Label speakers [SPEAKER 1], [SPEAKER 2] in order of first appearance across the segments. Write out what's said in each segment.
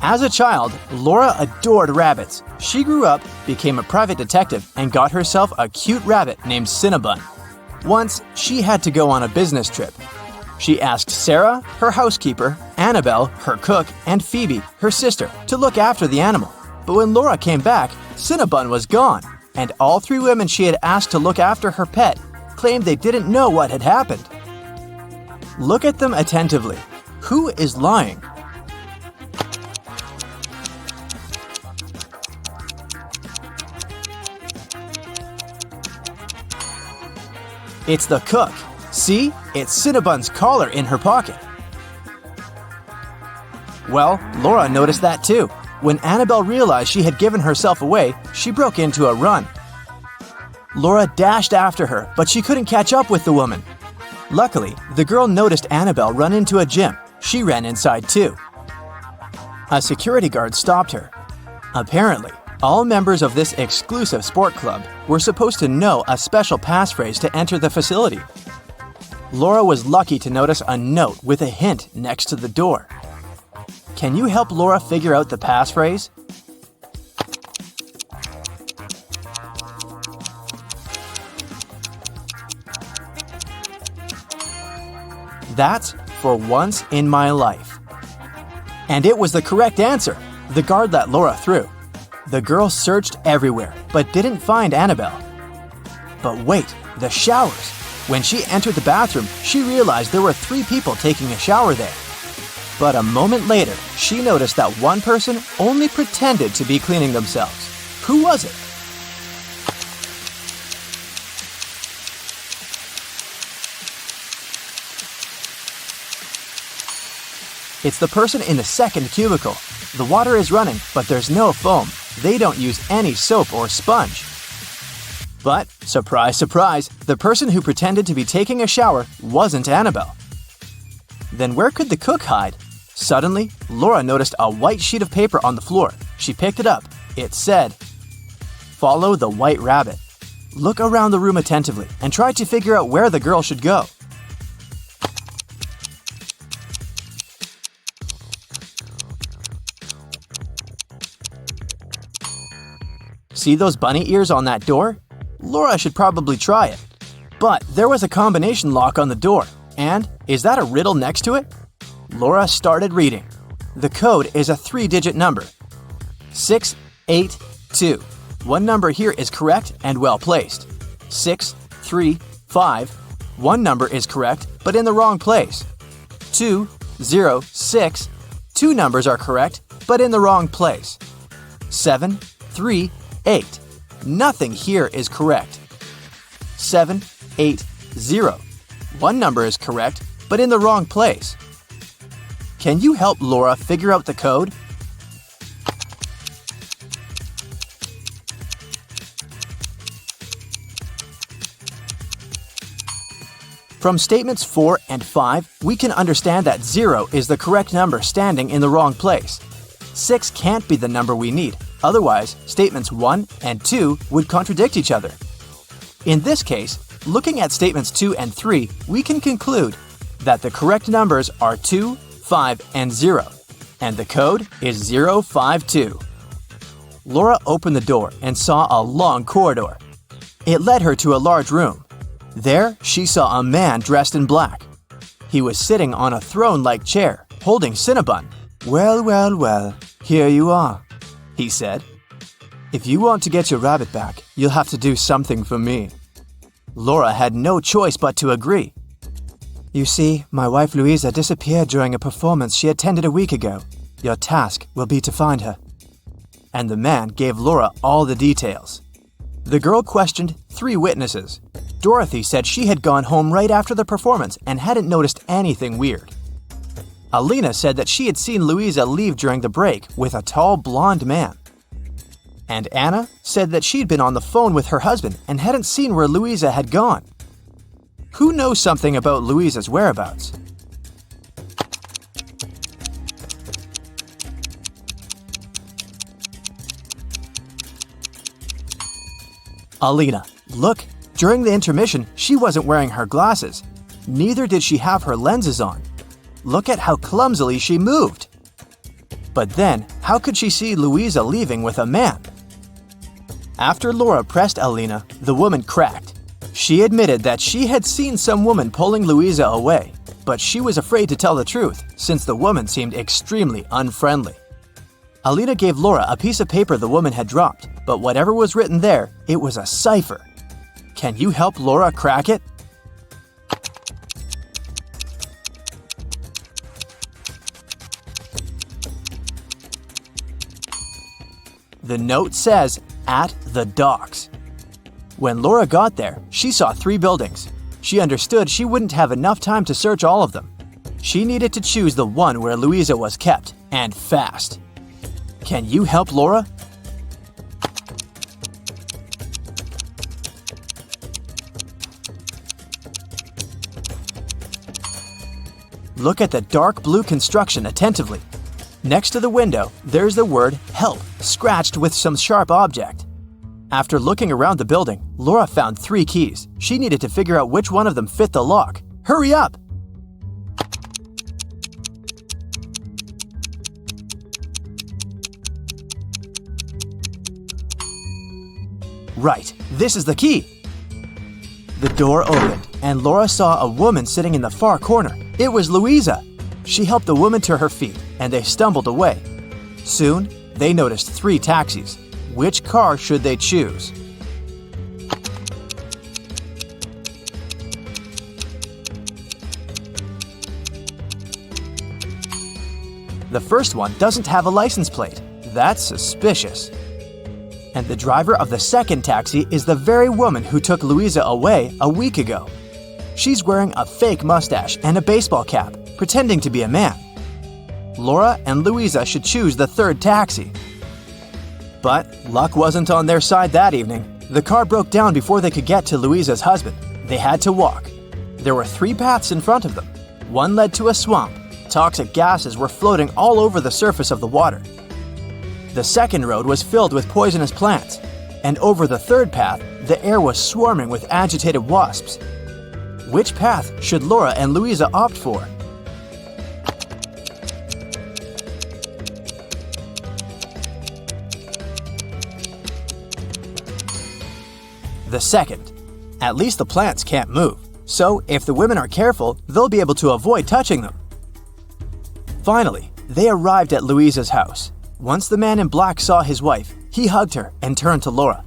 [SPEAKER 1] As a child, Laura adored rabbits. She grew up, became a private detective, and got herself a cute rabbit named Cinnabon. Once, she had to go on a business trip. She asked Sarah, her housekeeper, Annabelle, her cook, and Phoebe, her sister, to look after the animal. But when Laura came back, Cinnabon was gone, and all three women she had asked to look after her pet claimed they didn't know what had happened. Look at them attentively. Who is lying? It's the cook. See, it's Cinnabon's collar in her pocket. Well, Laura noticed that too. When Annabelle realized she had given herself away, she broke into a run. Laura dashed after her, but she couldn't catch up with the woman. Luckily, the girl noticed Annabelle run into a gym. She ran inside too. A security guard stopped her. Apparently, all members of this exclusive sport club were supposed to know a special passphrase to enter the facility. Laura was lucky to notice a note with a hint next to the door. Can you help Laura figure out the passphrase? That's "for once in my life." And it was the correct answer. The guard let Laura through. The girl searched everywhere, but didn't find Annabelle. But wait, the showers. When she entered the bathroom, she realized there were 3 people taking a shower there. But a moment later, she noticed that one person only pretended to be cleaning themselves. Who was it? It's the person in the second cubicle. The water is running, but there's no foam. They don't use any soap or sponge. But, surprise, surprise, the person who pretended to be taking a shower wasn't Annabelle. Then where could the cook hide? Suddenly, Laura noticed a white sheet of paper on the floor. She picked it up. It said, "Follow the white rabbit." Look around the room attentively and try to figure out where the girl should go. See those bunny ears on that door? Laura should probably try it. But there was a combination lock on the door. And is that a riddle next to it? Laura started reading. The code is a 3-digit number. 682. One number here is correct and well placed. 635. One number is correct but in the wrong place. 206. 2 numbers are correct but in the wrong place. 738. Nothing here is correct. 780. One number is correct, but in the wrong place. Can you help Laura figure out the code? From statements 4 and 5, we can understand that 0 is the correct number standing in the wrong place. 6 can't be the number we need. Otherwise, statements 1 and 2 would contradict each other. In this case, looking at statements 2 and 3, we can conclude that the correct numbers are 2, 5, and 0, and the code is 052. Laura opened the door and saw a long corridor. It led her to a large room. There, she saw a man dressed in black. He was sitting on a throne-like chair, holding Cinnabon. "Well, well, well, here you are," he said. "If you want to get your rabbit back, you'll have to do something for me." Laura had no choice but to agree. "You see, my wife Louisa disappeared during a performance she attended a week ago. Your task will be to find her." And the man gave Laura all the details. The girl questioned 3 witnesses. Dorothy said she had gone home right after the performance and hadn't noticed anything weird. Alina said that she had seen Louisa leave during the break with a tall blonde man. And Anna said that she'd been on the phone with her husband and hadn't seen where Louisa had gone. Who knows something about Louisa's whereabouts? Alina. Look, during the intermission, she wasn't wearing her glasses. Neither did she have her lenses on. Look at how clumsily she moved. But then, How could she see Louisa leaving with a man? After Laura pressed Alina, the woman cracked. She admitted that she had seen some woman pulling Louisa away, but she was afraid to tell the truth since the woman seemed extremely unfriendly. Alina gave Laura a piece of paper the woman had dropped, but whatever was written there, it was a cipher. Can you help Laura crack it? The note says, "At the docks." When Laura got there, she saw 3 buildings. She understood she wouldn't have enough time to search all of them. She needed to choose the one where Louisa was kept, and fast. Can you help Laura? Look at the dark blue construction attentively. Next to the window, there's the word "help" scratched with some sharp object. After looking around the building, Laura found 3 keys. She needed to figure out which one of them fit the lock. Hurry up! Right, this is the key! The door opened, and Laura saw a woman sitting in the far corner. It was Louisa! She helped the woman to her feet, and they stumbled away. Soon, they noticed 3 taxis. Which car should they choose? The first one doesn't have a license plate. That's suspicious. And the driver of the second taxi is the very woman who took Louisa away a week ago. She's wearing a fake mustache and a baseball cap, pretending to be a man. Laura and Louisa should choose the third taxi. But luck wasn't on their side that evening. The car broke down before they could get to Louisa's husband. They had to walk. There were 3 paths in front of them. One led to a swamp. Toxic gases were floating all over the surface of the water. The second road was filled with poisonous plants. And over the third path, the air was swarming with agitated wasps. Which path should Laura and Louisa opt for? The second. At least the plants can't move, so if the women are careful, they'll be able to avoid touching them. Finally, they arrived at Louisa's house. Once the man in black saw his wife, he hugged her and turned to Laura.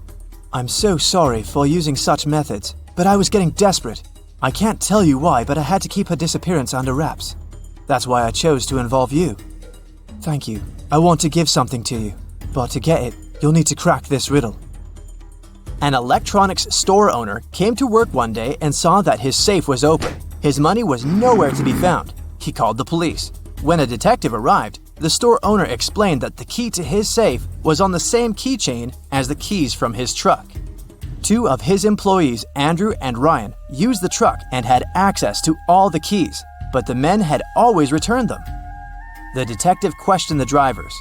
[SPEAKER 1] "I'm so sorry for using such methods, but I was getting desperate. I can't tell you why, but I had to keep her disappearance under wraps. That's why I chose to involve you. Thank you. I want to give something to you, but to get it, you'll need to crack this riddle." An electronics store owner came to work one day and saw that his safe was open. His money was nowhere to be found. He called the police. When a detective arrived, the store owner explained that the key to his safe was on the same keychain as the keys from his truck. 2 of his employees, Andrew and Ryan, used the truck and had access to all the keys, but the men had always returned them. The detective questioned the drivers.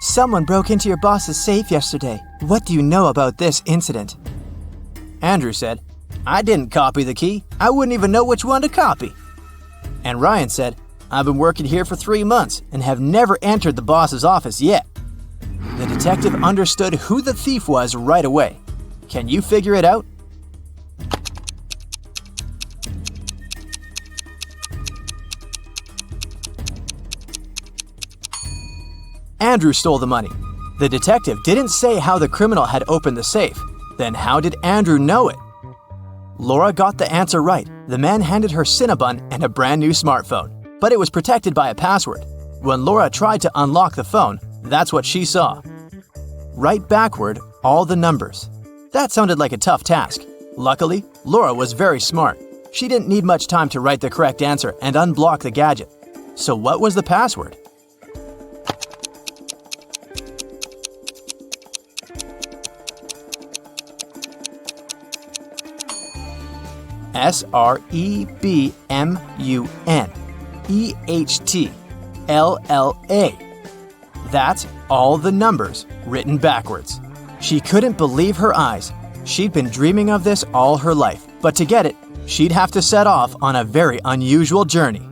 [SPEAKER 1] "Someone broke into your boss's safe yesterday. What do you know about this incident?" Andrew said, "I didn't copy the key. I wouldn't even know which one to copy." And Ryan said, "I've been working here for 3 months and have never entered the boss's office yet." The detective understood who the thief was right away. Can you figure it out? Andrew stole the money. The detective didn't say how the criminal had opened the safe. Then how did Andrew know it? Laura got the answer right. The man handed her Cinnabon and a brand new smartphone, but it was protected by a password. When Laura tried to unlock the phone, that's what she saw. Write backward all the numbers. That sounded like a tough task. Luckily, Laura was very smart. She didn't need much time to write the correct answer and unblock the gadget. So what was the password? SREBMUNEHTLLA. That's all the numbers written backwards. She couldn't believe her eyes. She'd been dreaming of this all her life, but to get it, she'd have to set off on a very unusual journey.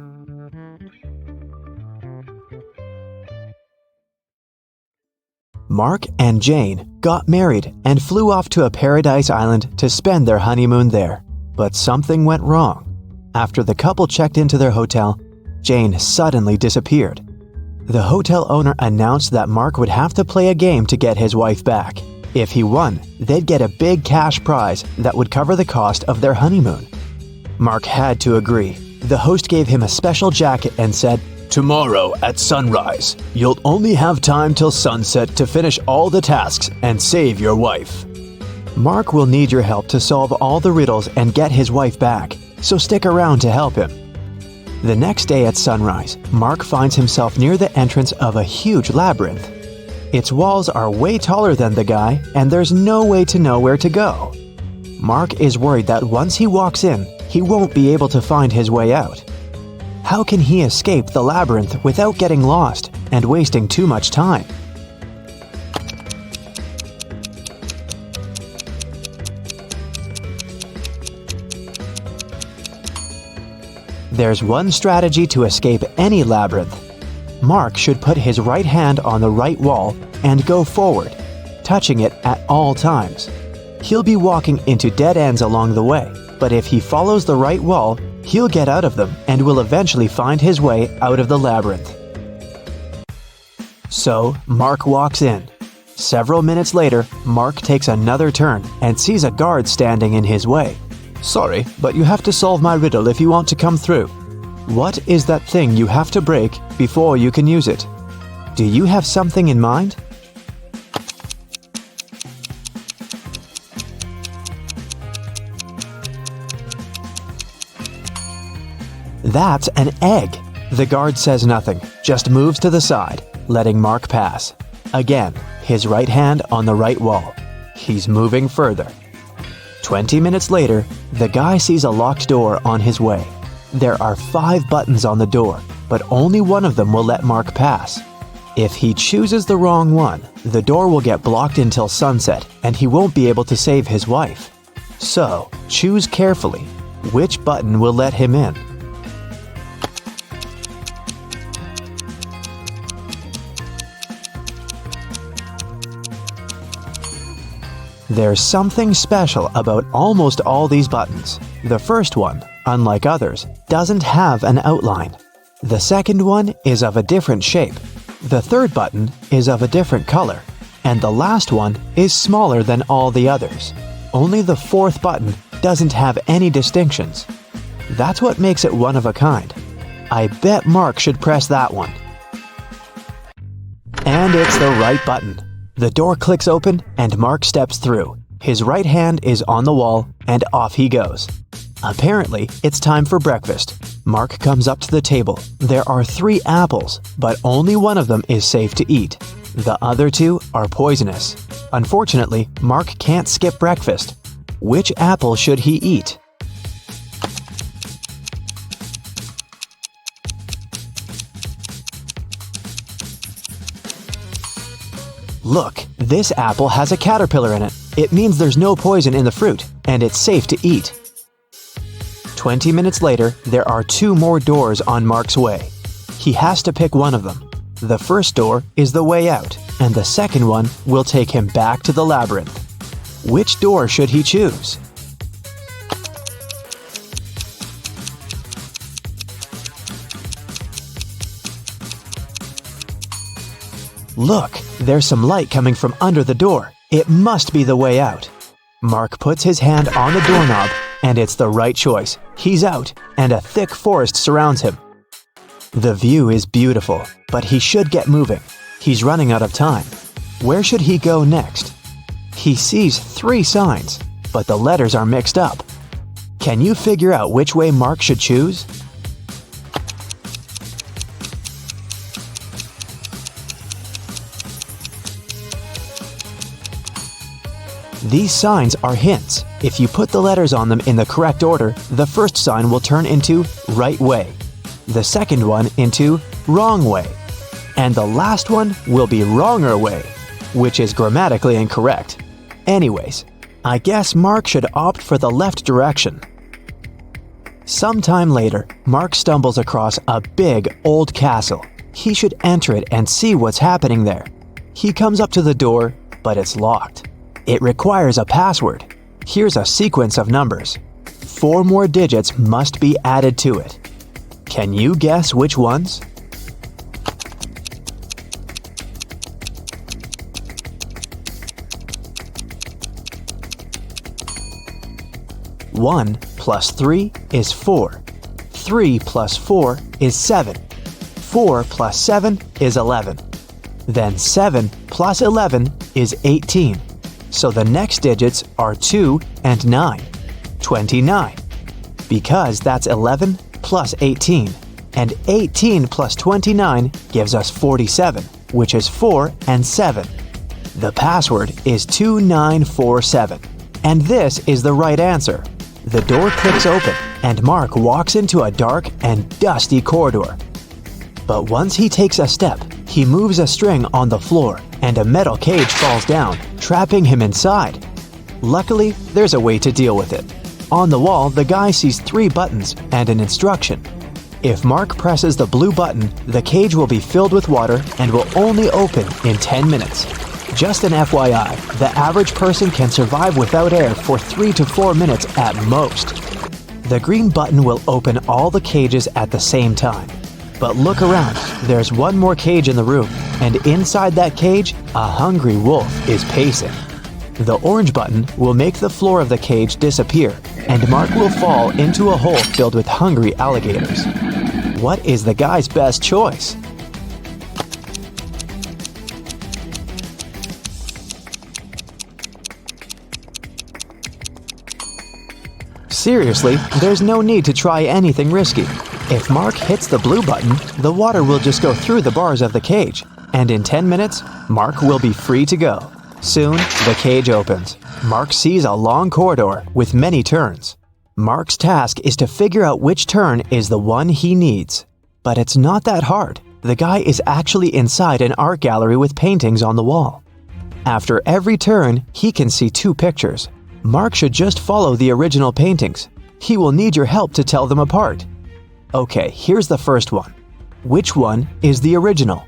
[SPEAKER 1] Mark and Jane got married and flew off to a paradise island to spend their honeymoon there. But something went wrong. After the couple checked into their hotel, Jane suddenly disappeared. The hotel owner announced that Mark would have to play a game to get his wife back. If he won, they'd get a big cash prize that would cover the cost of their honeymoon. Mark had to agree. The host gave him a special jacket and said, "Tomorrow at sunrise, you'll only have time till sunset to finish all the tasks and save your wife. Mark will need your help to solve all the riddles and get his wife back, so stick around to help him." The next day at sunrise, Mark finds himself near the entrance of a huge labyrinth. Its walls are way taller than the guy, and there's no way to know where to go. Mark is worried that once he walks in, he won't be able to find his way out. How can he escape the labyrinth without getting lost and wasting too much time? There's one strategy to escape any labyrinth. Mark should put his right hand on the right wall and go forward, touching it at all times. He'll be walking into dead ends along the way, but if he follows the right wall, he'll get out of them and will eventually find his way out of the labyrinth. So, Mark walks in. Several minutes later, Mark takes another turn and sees a guard standing in his way. "Sorry, but you have to solve my riddle if you want to come through. What is that thing you have to break before you can use it? Do you have something in mind?" "That's an egg." The guard says nothing, just moves to the side, letting Mark pass. Again, his right hand on the right wall. He's moving further. 20 minutes later, the guy sees a locked door on his way. There are 5 buttons on the door, but only one of them will let Mark pass. If he chooses the wrong one, the door will get blocked until sunset, and he won't be able to save his wife. So, choose carefully. Which button will let him in? There's something special about almost all these buttons. The first one, unlike others, doesn't have an outline. The second one is of a different shape. The third button is of a different color. And the last one is smaller than all the others. Only the fourth button doesn't have any distinctions. That's what makes it one of a kind. I bet Mark should press that one. And it's the right button. The door clicks open and Mark steps through. His right hand is on the wall and off he goes. Apparently, it's time for breakfast. Mark comes up to the table. There are 3 apples, but only one of them is safe to eat. The other 2 are poisonous. Unfortunately, Mark can't skip breakfast. Which apple should he eat? Look, this apple has a caterpillar in it. It means there's no poison in the fruit, and it's safe to eat. 20 minutes later, there are 2 more doors on Mark's way. He has to pick one of them. The first door is the way out, and the second one will take him back to the labyrinth. Which door should he choose? Look, there's some light coming from under the door. It must be the way out. Mark puts his hand on the doorknob, and it's the right choice. He's out, and a thick forest surrounds him. The view is beautiful, but he should get moving. He's running out of time. Where should he go next? He sees 3 signs, but the letters are mixed up. Can you figure out which way Mark should choose? These signs are hints. If you put the letters on them in the correct order, the first sign will turn into right way, the second one into wrong way, and the last one will be wronger way, which is grammatically incorrect. Anyways, I guess Mark should opt for the left direction. Sometime later, Mark stumbles across a big old castle. He should enter it and see what's happening there. He comes up to the door, but it's locked. It requires a password. Here's a sequence of numbers. 4 more digits must be added to it. Can you guess which ones? One plus 3 is 4. 3 plus 4 is 7. 4 plus 7 is 11. Then 7 plus 11 is 18. So the next digits are 2 and 9. 29. Because that's 11 plus 18. And 18 plus 29 gives us 47, which is 4 and 7. The password is 2947. And this is the right answer. The door clicks open, and Mark walks into a dark and dusty corridor. But once he takes a step, he moves a string on the floor, and a metal cage falls down, trapping him inside. Luckily, there's a way to deal with it. On the wall, the guy sees 3 buttons and an instruction. If Mark presses the blue button, the cage will be filled with water and will only open in 10 minutes. Just an FYI, the average person can survive without air for 3 to 4 minutes at most. The green button will open all the cages at the same time. But look around, there's one more cage in the room, and inside that cage, a hungry wolf is pacing. The orange button will make the floor of the cage disappear, and Mark will fall into a hole filled with hungry alligators. What is the guy's best choice? Seriously, there's no need to try anything risky. If Mark hits the blue button, the water will just go through the bars of the cage, and in 10 minutes, Mark will be free to go. Soon, the cage opens. Mark sees a long corridor with many turns. Mark's task is to figure out which turn is the one he needs. But it's not that hard. The guy is actually inside an art gallery with paintings on the wall. After every turn, he can see 2 pictures. Mark should just follow the original paintings. He will need your help to tell them apart. Okay, here's the first one. Which one is the original?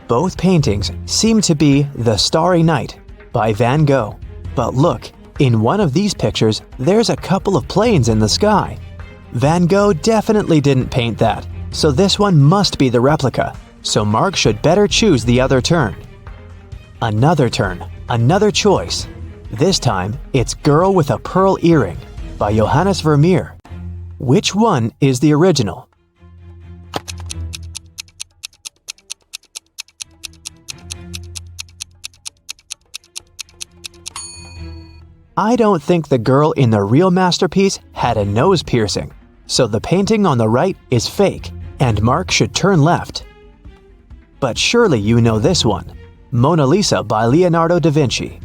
[SPEAKER 1] Both paintings seem to be The Starry Night by Van Gogh. But look, in one of these pictures, there's a couple of planes in the sky. Van Gogh definitely didn't paint that, so this one must be the replica. So Mark should better choose the other turn. Another turn, another choice. This time, it's Girl with a Pearl Earring by Johannes Vermeer. Which one is the original? I don't think the girl in the real masterpiece had a nose piercing, so the painting on the right is fake, and Mark should turn left. But surely you know this one, Mona Lisa by Leonardo da Vinci.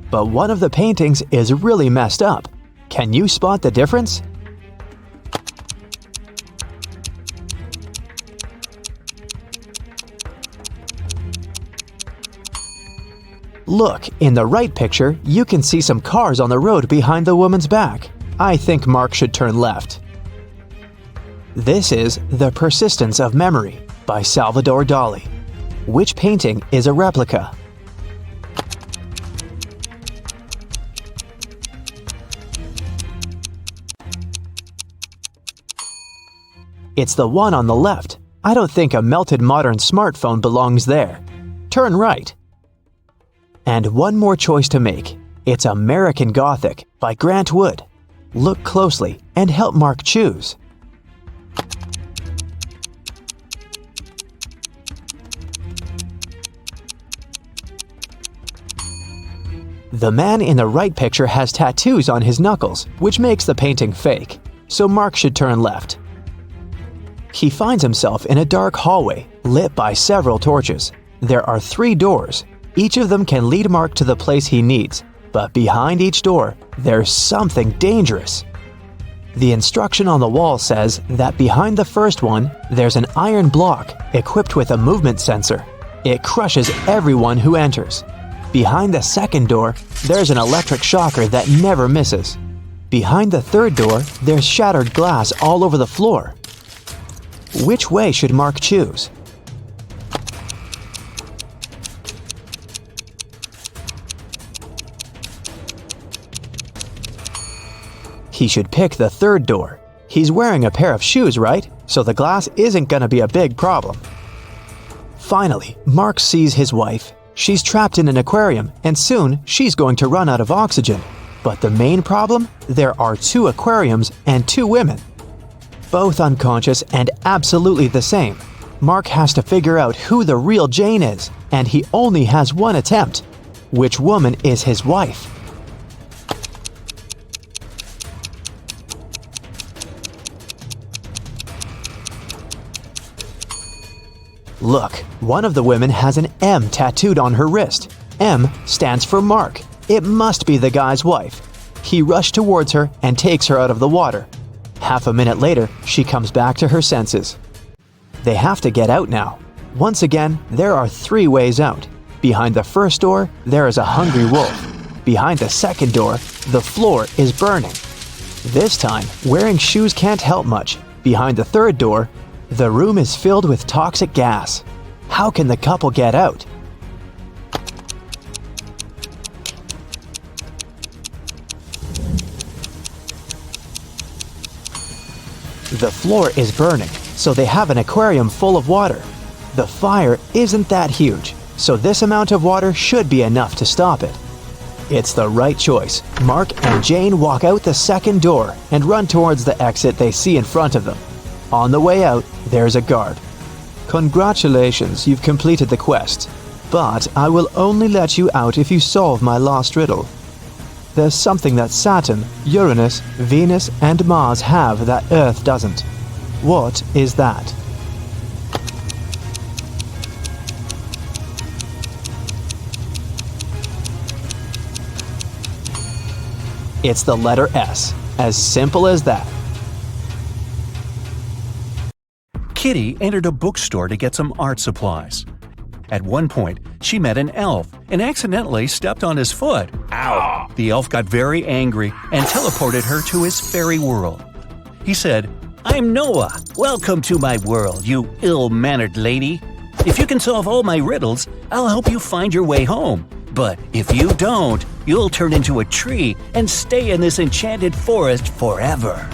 [SPEAKER 1] But one of the paintings is really messed up. Can you spot the difference? Look, in the right picture, you can see some cars on the road behind the woman's back. I think Mark should turn left. This is The Persistence of Memory by Salvador Dali. Which painting is a replica? It's the one on the left. I don't think a melted modern smartphone belongs there. Turn right. And one more choice to make. It's American Gothic by Grant Wood. Look closely and help Mark choose. The man in the right picture has tattoos on his knuckles, which makes the painting fake, so Mark should turn left. He finds himself in a dark hallway, lit by several torches. There are 3 doors. Each of them can lead Mark to the place he needs, but behind each door, there's something dangerous. The instruction on the wall says that behind the first one, there's an iron block equipped with a movement sensor. It crushes everyone who enters. Behind the second door, there's an electric shocker that never misses. Behind the third door, there's shattered glass all over the floor. Which way should Mark choose? He should pick the third door. He's wearing a pair of shoes, right? So the glass isn't gonna be a big problem. Finally, Mark sees his wife. She's trapped in an aquarium, and soon she's going to run out of oxygen. But the main problem? There are 2 aquariums and 2 women. Both unconscious and absolutely the same. Mark has to figure out who the real Jane is, and he only has one attempt. Which woman is his wife? Look, one of the women has an M tattooed on her wrist. M stands for Mark. It must be the guy's wife. He rushed towards her and takes her out of the water. Half a minute later, she comes back to her senses. They have to get out now. Once again, there are 3 ways out. Behind the first door, there is a hungry wolf. Behind the second door, the floor is burning. This time, wearing shoes can't help much. Behind the third door, the room is filled with toxic gas. How can the couple get out? The floor is burning, so they have an aquarium full of water. The fire isn't that huge, so this amount of water should be enough to stop it. It's the right choice. Mark and Jane walk out the second door and run towards the exit they see in front of them. On the way out, there's a guard. Congratulations, you've completed the quest. But I will only let you out if you solve my last riddle. There's something that Saturn, Uranus, Venus, and Mars have that Earth doesn't. What is that? It's the letter S. As simple as that.
[SPEAKER 2] Kitty entered a bookstore to get some art supplies. At one point, she met an elf and accidentally stepped on his foot. Ow! The elf got very angry and teleported her to his fairy world. He said, "I'm Noah. Welcome to my world, you ill-mannered lady. If you can solve all my riddles, I'll help you find your way home. But if you don't, you'll turn into a tree and stay in this enchanted forest forever."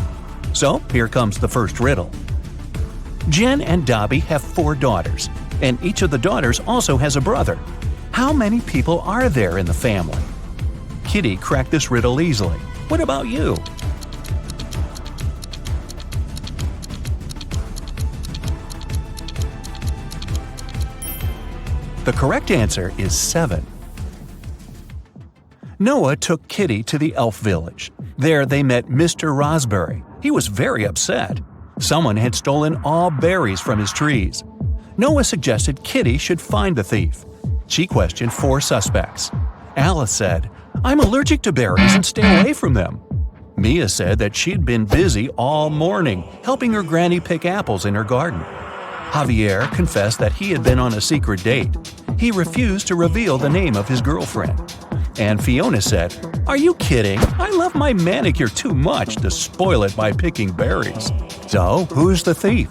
[SPEAKER 2] So here comes the first riddle. Jen and Dobby have 4 daughters, and each of the daughters also has a brother. How many people are there in the family? Kitty cracked this riddle easily. What about you? The correct answer is 7. Noah took Kitty to the elf village. There they met Mr. Raspberry. He was very upset. Someone had stolen all berries from his trees. Noah suggested Kitty should find the thief. She questioned 4 suspects. Alice said, "I'm allergic to berries and stay away from them." Mia said that she'd been busy all morning helping her granny pick apples in her garden. Javier confessed that he had been on a secret date. He refused to reveal the name of his girlfriend. And Fiona said, "Are you kidding? I love my manicure too much to spoil it by picking berries." So, who's the thief?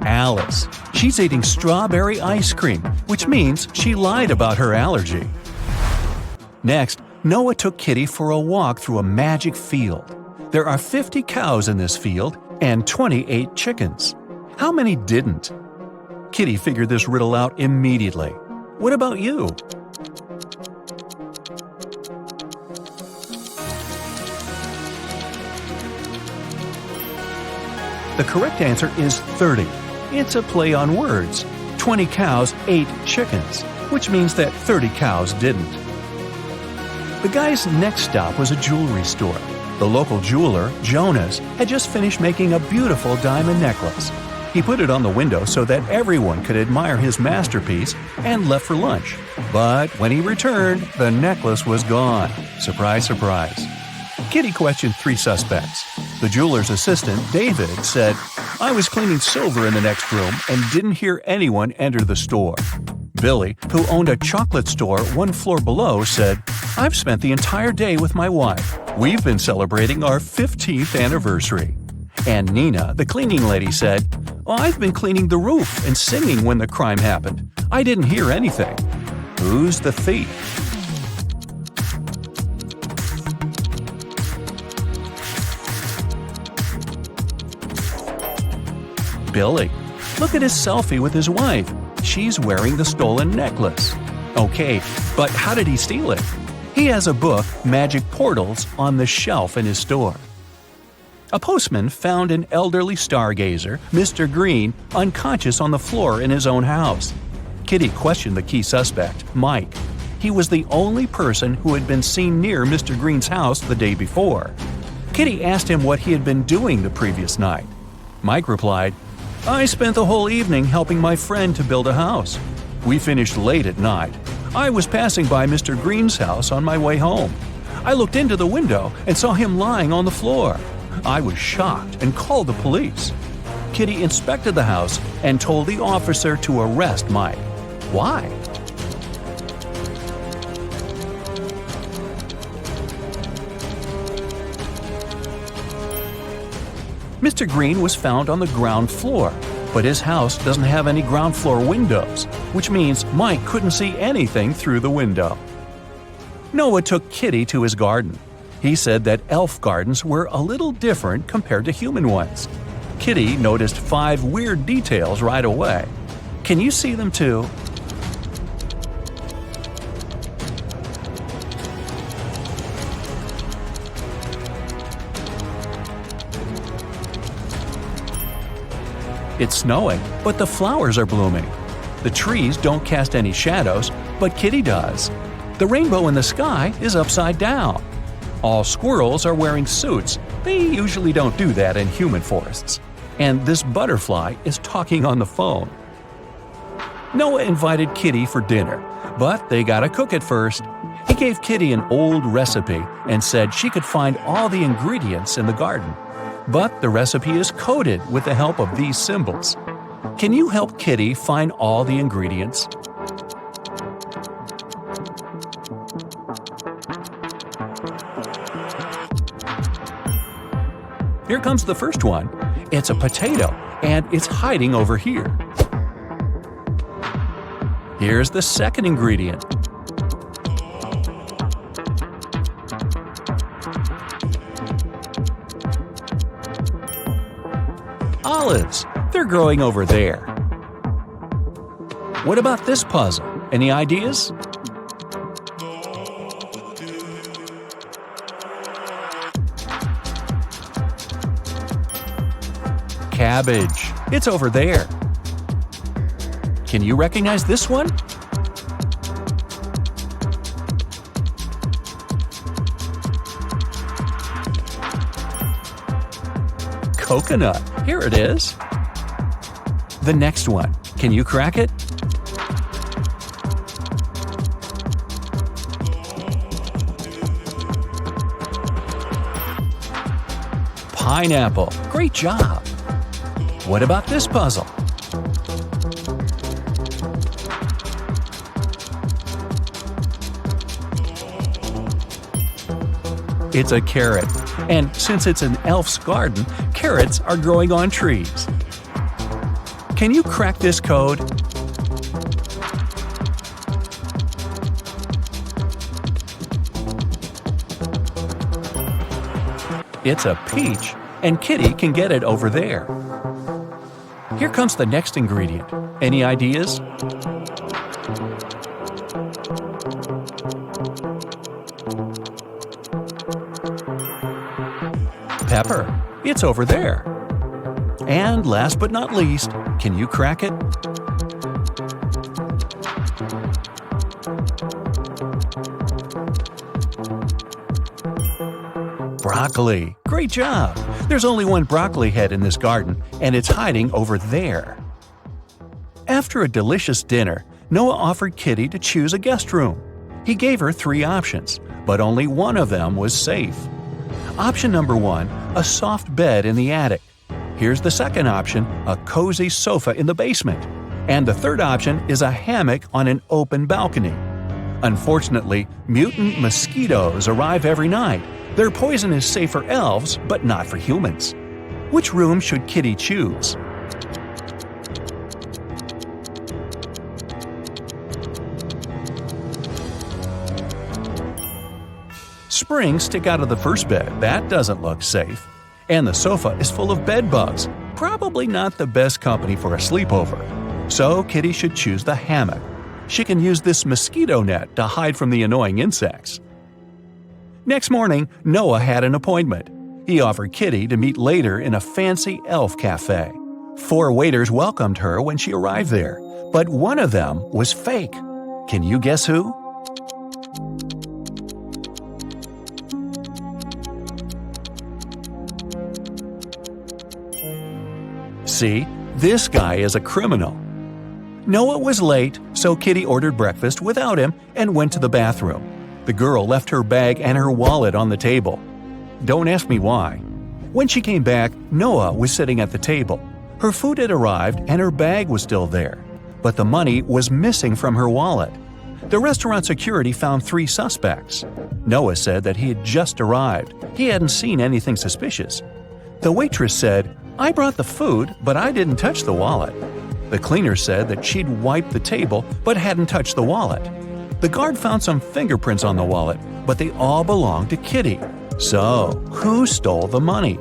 [SPEAKER 2] Alice. She's eating strawberry ice cream, which means she lied about her allergy. Next, Noah took Kitty for a walk through a magic field. There are 50 cows in this field and 28 chickens. How many didn't? Kitty figured this riddle out immediately. What about you? The correct answer is 30. It's a play on words. 20 cows ate chickens, which means that 30 cows didn't. The guy's next stop was a jewelry store. The local jeweler, Jonas, had just finished making a beautiful diamond necklace. He put it on the window so that everyone could admire his masterpiece and left for lunch. But when he returned, the necklace was gone. Surprise, surprise. Kitty questioned 3 suspects. The jeweler's assistant, David, said, I was cleaning silver in the next room and didn't hear anyone enter the store. Billy, who owned a chocolate store one floor below, said, I've spent the entire day with my wife. We've been celebrating our 15th anniversary. And Nina, the cleaning lady, said, I've been cleaning the roof and singing when the crime happened. I didn't hear anything. Who's the thief? Billy. Look at his selfie with his wife. She's wearing the stolen necklace. Okay, but how did he steal it? He has a book, Magic Portals, on the shelf in his store. A postman found an elderly stargazer, Mr. Green, unconscious on the floor in his own house. Kitty questioned the key suspect, Mike. He was the only person who had been seen near Mr. Green's house the day before. Kitty asked him what he had been doing the previous night. Mike replied, I spent the whole evening helping my friend to build a house. We finished late at night. I was passing by Mr. Green's house on my way home. I looked into the window and saw him lying on the floor. I was shocked and called the police. Kitty inspected the house and told the officer to arrest Mike. Why? Mr. Green was found on the ground floor, but his house doesn't have any ground floor windows, which means Mike couldn't see anything through the window. Noah took Kitty to his garden. He said that elf gardens were a little different compared to human ones. Kitty noticed 5 weird details right away. Can you see them too? It's snowing, but the flowers are blooming. The trees don't cast any shadows, but Kitty does. The rainbow in the sky is upside down. All squirrels are wearing suits. They usually don't do that in human forests. And this butterfly is talking on the phone. Noah invited Kitty for dinner, but they gotta cook it first. He gave Kitty an old recipe and said she could find all the ingredients in the garden. But the recipe is coded with the help of these symbols. Can you help Kitty find all the ingredients? Here comes the first one. It's a potato, and it's hiding over here. Here's the second ingredient. Olives. They're growing over there. What about this puzzle? Any ideas? Cabbage. It's over there. Can you recognize this one? Coconut. Here it is. The next one. Can you crack it? Pineapple. Great job. What about this puzzle? It's a carrot. And since it's an elf's garden, carrots are growing on trees. Can you crack this code? It's a peach, and Kitty can get it over there. Here comes the next ingredient. Any ideas? Pepper. It's over there. And last but not least, can you crack it? Broccoli. Great job! There's only one broccoli head in this garden, and it's hiding over there. After a delicious dinner, Noah offered Kitty to choose a guest room. He gave her 3 options, but only one of them was safe. Option number 1, a soft bed in the attic. Here's the second option, a cozy sofa in the basement. And the third option is a hammock on an open balcony. Unfortunately, mutant mosquitoes arrive every night. Their poison is safe for elves, but not for humans. Which room should Kitty choose? Springs stick out of the first bed. That doesn't look safe. And the sofa is full of bed bugs. Probably not the best company for a sleepover. So Kitty should choose the hammock. She can use this mosquito net to hide from the annoying insects. Next morning, Noah had an appointment. He offered Kitty to meet later in a fancy elf cafe. 4 waiters welcomed her when she arrived there, but one of them was fake. Can you guess who? See, this guy is a criminal. Noah was late, so Kitty ordered breakfast without him and went to the bathroom. The girl left her bag and her wallet on the table. Don't ask me why. When she came back, Noah was sitting at the table. Her food had arrived and her bag was still there, but the money was missing from her wallet. The restaurant security found 3 suspects. Noah said that he had just arrived. He hadn't seen anything suspicious. The waitress said, "I brought the food, but I didn't touch the wallet." The cleaner said that she'd wiped the table but hadn't touched the wallet. The guard found some fingerprints on the wallet, but they all belonged to Kitty. So, who stole the money?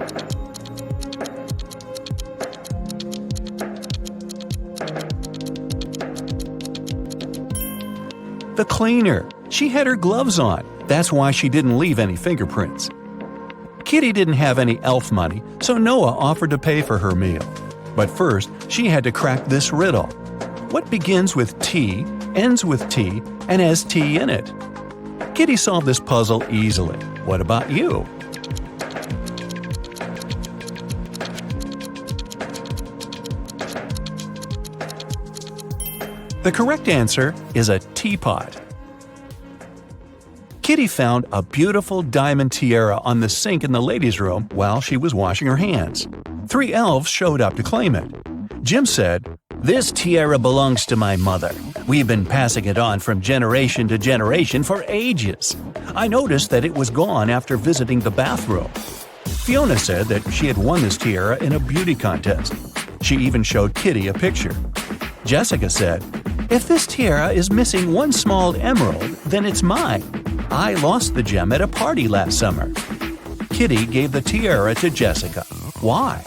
[SPEAKER 2] The cleaner. She had her gloves on. That's why she didn't leave any fingerprints. Kitty didn't have any elf money, so Noah offered to pay for her meal. But first, she had to crack this riddle. What begins with T, ends with T, and has T in it? Kitty solved this puzzle easily. What about you? The correct answer is a teapot. Kitty found a beautiful diamond tiara on the sink in the ladies' room while she was washing her hands. 3 elves showed up to claim it. Jim said, "This tiara belongs to my mother. We've been passing it on from generation to generation for ages. I noticed that it was gone after visiting the bathroom." Fiona said that she had won this tiara in a beauty contest. She even showed Kitty a picture. Jessica said, "If this tiara is missing one small emerald, then it's mine. I lost the gem at a party last summer." Kitty gave the tiara to Jessica. Why?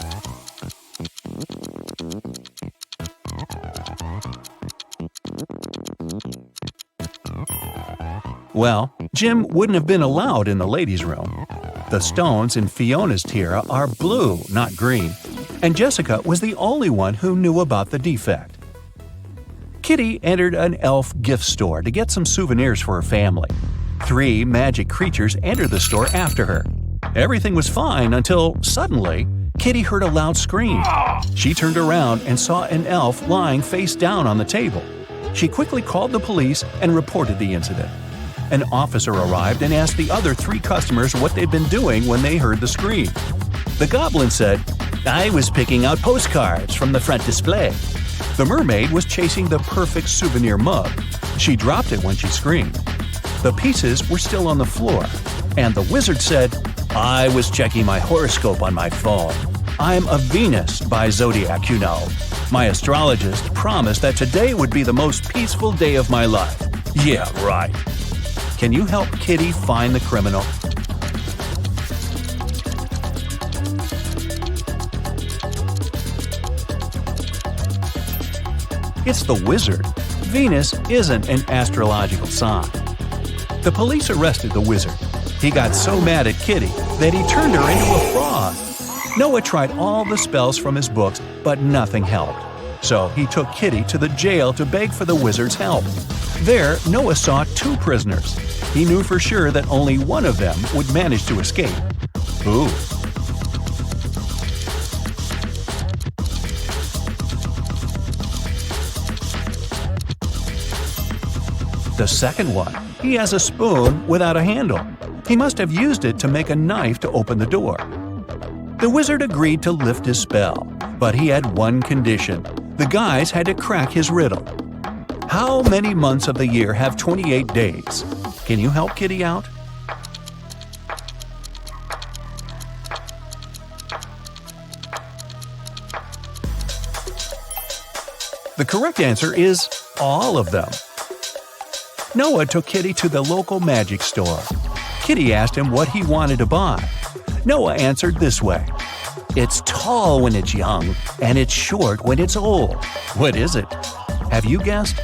[SPEAKER 2] Well, Jim wouldn't have been allowed in the ladies' room. The stones in Fiona's tiara are blue, not green, and Jessica was the only one who knew about the defect. Kitty entered an elf gift store to get some souvenirs for her family. 3 magic creatures entered the store after her. Everything was fine until, suddenly, Kitty heard a loud scream. She turned around and saw an elf lying face down on the table. She quickly called the police and reported the incident. An officer arrived and asked the other 3 customers what they'd been doing when they heard the scream. The goblin said, "I was picking out postcards from the front display." The mermaid was chasing the perfect souvenir mug. She dropped it when she screamed. The pieces were still on the floor, and the wizard said, "I was checking my horoscope on my phone. I'm a Venus by zodiac, you know. My astrologist promised that today would be the most peaceful day of my life." Yeah, right. Can you help Kitty find the criminal? It's the wizard. Venus isn't an astrological sign. The police arrested the wizard. He got so mad at Kitty that he turned her into a frog. Noah tried all the spells from his books, but nothing helped. So he took Kitty to the jail to beg for the wizard's help. There, Noah saw 2 prisoners. He knew for sure that only one of them would manage to escape. Ooh. The second one. He has a spoon without a handle. He must have used it to make a knife to open the door. The wizard agreed to lift his spell, but he had one condition. The guys had to crack his riddle. How many months of the year have 28 days? Can you help Kitty out? The correct answer is all of them. Noah took Kitty to the local magic store. Kitty asked him what he wanted to buy. Noah answered this way: "It's tall when it's young, and it's short when it's old." What is it? Have you guessed?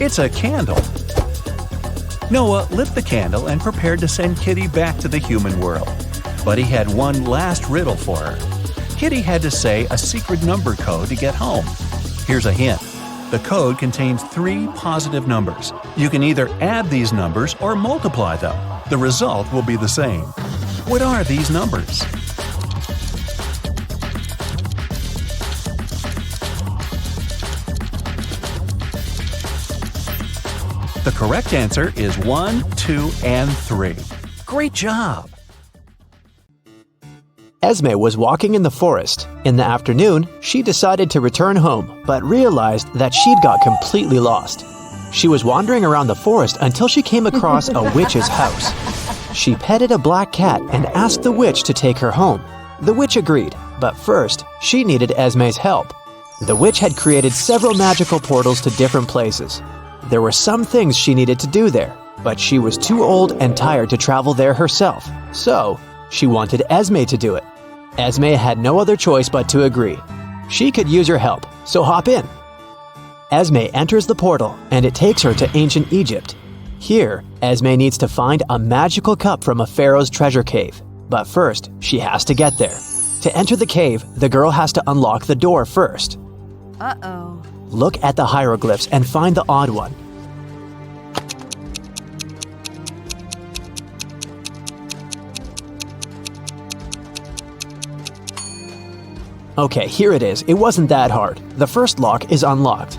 [SPEAKER 2] It's a candle. Noah lit the candle and prepared to send Kitty back to the human world. But he had one last riddle for her. Kitty had to say a secret number code to get home. Here's a hint. The code contains 3 positive numbers. You can either add these numbers or multiply them. The result will be the same. What are these numbers? The correct answer is 1, 2, and 3. Great job!
[SPEAKER 1] Esme was walking in the forest. In the afternoon, she decided to return home, but realized that she'd got completely lost. She was wandering around the forest until she came across a witch's house. She petted a black cat and asked the witch to take her home. The witch agreed, but first, she needed Esme's help. The witch had created several magical portals to different places. There were some things she needed to do there, but she was too old and tired to travel there herself, so she wanted Esme to do it. Esme had no other choice but to agree. She could use her help, so hop in. Esme enters the portal, and it takes her to ancient Egypt. Here, Esme needs to find a magical cup from a pharaoh's treasure cave. But first, she has to get there. To enter the cave, the girl has to unlock the door first.
[SPEAKER 3] Uh-oh.
[SPEAKER 1] Look at the hieroglyphs and find the odd one. Okay, here it is. It wasn't that hard. The first lock is unlocked.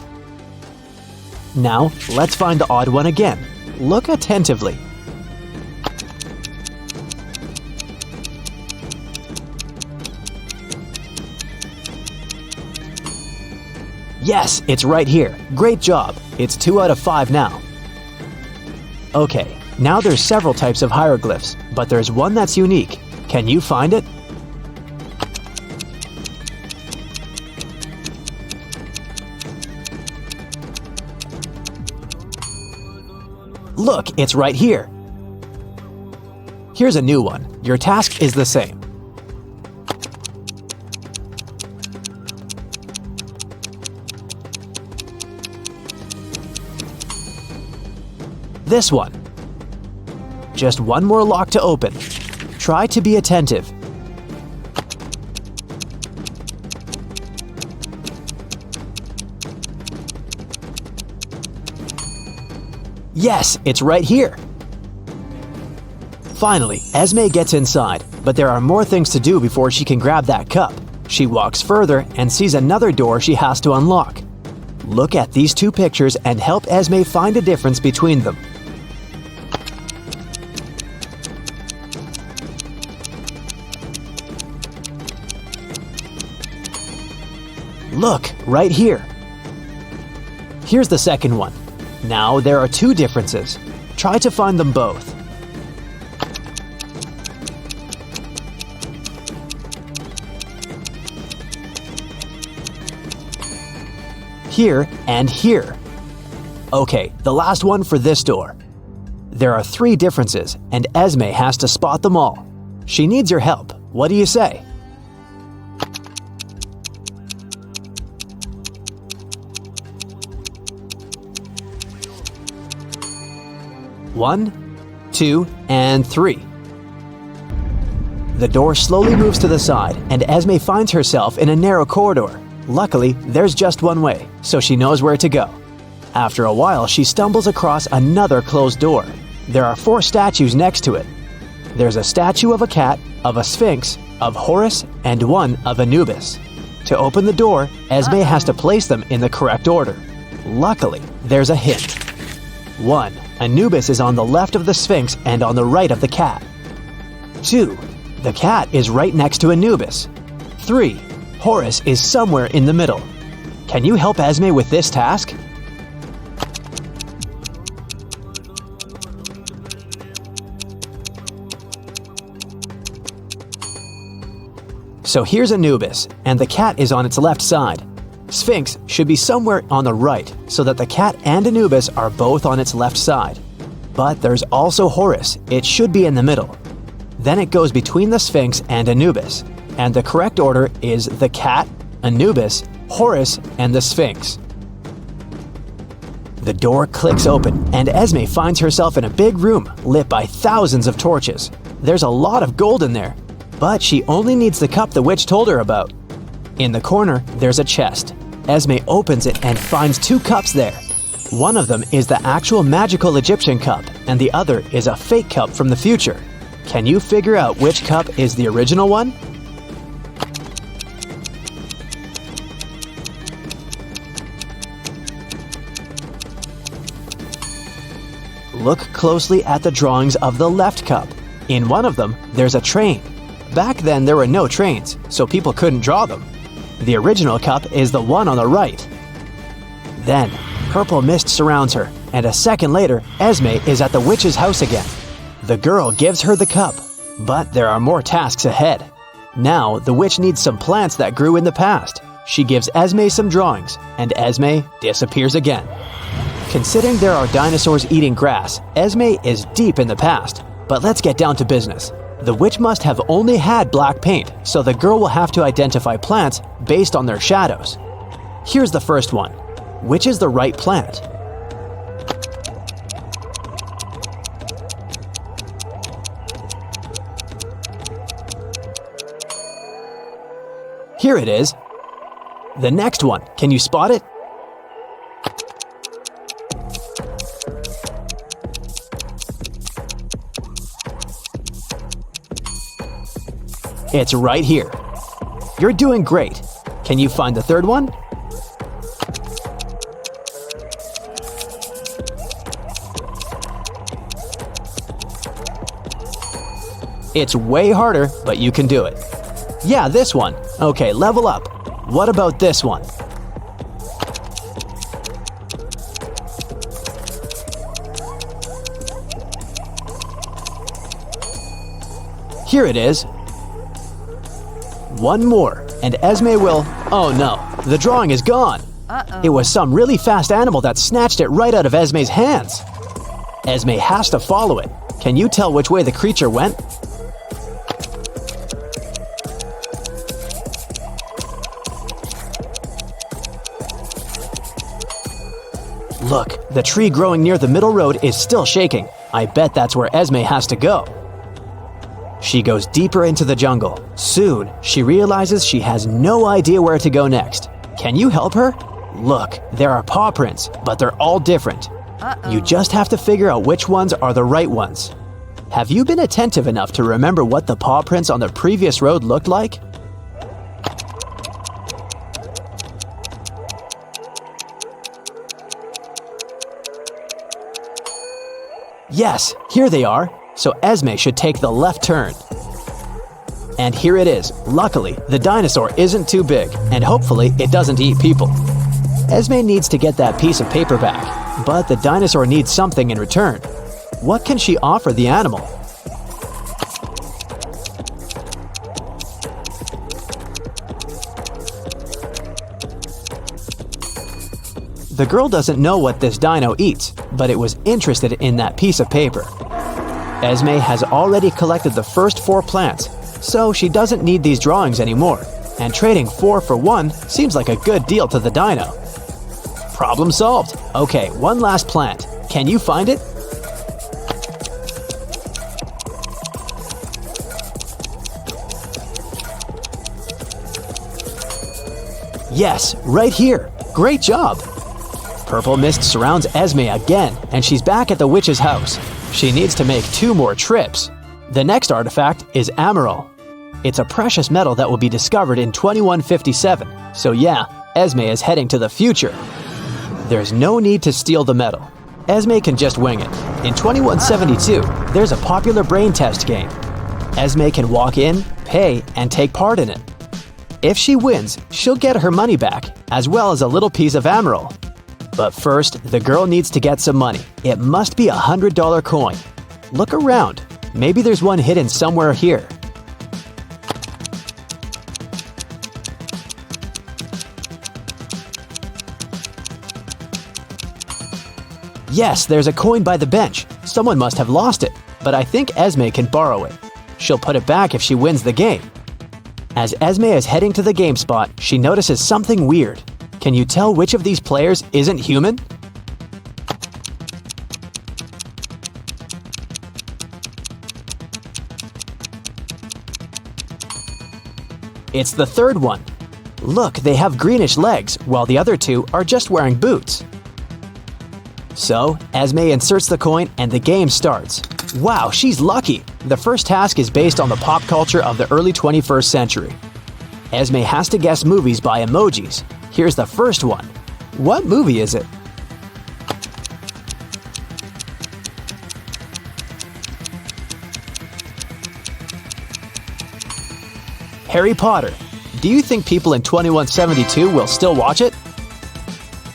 [SPEAKER 1] Now, let's find the odd one again. Look attentively. Yes, it's right here. Great job. It's 2 out of 5 now. Okay, now there's several types of hieroglyphs, but there's one that's unique. Can you find it? Look, it's right here. Here's a new one. Your task is the same. This one. Just one more lock to open. Try to be attentive. Yes, it's right here. Finally, Esme gets inside, but there are more things to do before she can grab that cup. She walks further and sees another door she has to unlock. Look at these 2 pictures and help Esme find a difference between them. Look, right here. Here's the second one. Now there are 2 differences. Try to find them both. Here and here. Okay, the last one for this door. There are 3 differences, and Esme has to spot them all. She needs your help. What do you say? One, 2, and 3. The door slowly moves to the side, and Esme finds herself in a narrow corridor. Luckily, there's just one way, so she knows where to go. After a while, she stumbles across another closed door. There are 4 statues next to it. There's a statue of a cat, of a sphinx, of Horus, and one of Anubis. To open the door, Esme has to place them in the correct order. Luckily, there's a hint. 1. Anubis is on the left of the Sphinx and on the right of the cat. 2. The cat is right next to Anubis. 3. Horus is somewhere in the middle. Can you help Esme with this task? So here's Anubis, and the cat is on its left side. Sphinx should be somewhere on the right, so that the cat and Anubis are both on its left side. But there's also Horus. It should be in the middle. Then it goes between the Sphinx and Anubis, and the correct order is the cat, Anubis, Horus, and the Sphinx. The door clicks open, and Esme finds herself in a big room lit by thousands of torches. There's a lot of gold in there, but she only needs the cup the witch told her about. In the corner, there's a chest. Esme opens it and finds 2 cups there. One of them is the actual magical Egyptian cup, and the other is a fake cup from the future. Can you figure out which cup is the original one? Look closely at the drawings of the left cup. In one of them, there's a train. Back then, there were no trains, so people couldn't draw them. The original cup is the one on the right. Then, purple mist surrounds her, and a second later, Esme is at the witch's house again. The girl gives her the cup, but there are more tasks ahead. Now, the witch needs some plants that grew in the past. She gives Esme some drawings, and Esme disappears again. Considering there are dinosaurs eating grass, Esme is deep in the past. But let's get down to business. The witch must have only had black paint, so the girl will have to identify plants based on their shadows. Here's the first one. Which is the right plant? Here it is. The next one, can you spot it? It's right here. You're doing great. Can you find the third one? It's way harder, but you can do it. Yeah, this one. Okay, level up. What about this one? Here it is. One more, and Esme will… Oh no, the drawing is gone. It was some really fast animal that snatched it right out of Esme's hands. Esme has to follow it. Can you tell which way the creature went? Look, the tree growing near the middle road is still shaking. I bet that's where Esme has to go. She goes deeper into the jungle. Soon, she realizes she has no idea where to go next. Can you help her? Look, there are paw prints, but they're all different. You just have to figure out which ones are the right ones. Have you been attentive enough to remember what the paw prints on the previous road looked like? Yes, here they are. So Esme should take the left turn. And here it is. Luckily, the dinosaur isn't too big, and hopefully it doesn't eat people. Esme needs to get that piece of paper back, but the dinosaur needs something in return. What can she offer the animal? The girl doesn't know what this dino eats, but it was interested in that piece of paper. Esme has already collected the first 4 plants, so she doesn't need these drawings anymore, and trading 4 for 1 seems like a good deal to the dino. Problem solved. Okay, one last plant. Can you find it? Yes, right here. Great job. Purple mist surrounds Esme again, and she's back at the witch's house. She needs to make 2 more trips. The next artifact is Amaral. It's a precious metal that will be discovered in 2157. So yeah, Esme is heading to the future. There's no need to steal the medal. Esme can just wing it. In 2172, there's a popular brain test game. Esme can walk in, pay, and take part in it. If she wins, she'll get her money back, as well as a little piece of emerald. But first, the girl needs to get some money. It must be a $100 coin. Look around. Maybe there's one hidden somewhere here. Yes, there's a coin by the bench. Someone must have lost it, but I think Esme can borrow it. She'll put it back if she wins the game. As Esme is heading to the game spot, she notices something weird. Can you tell which of these players isn't human? It's the third one. Look, they have greenish legs, while the other two are just wearing boots. So, Esme inserts the coin and the game starts. Wow, she's lucky! The first task is based on the pop culture of the early 21st century. Esme has to guess movies by emojis. Here's the first one. What movie is it? Harry Potter. Do you think people in 2172 will still watch it?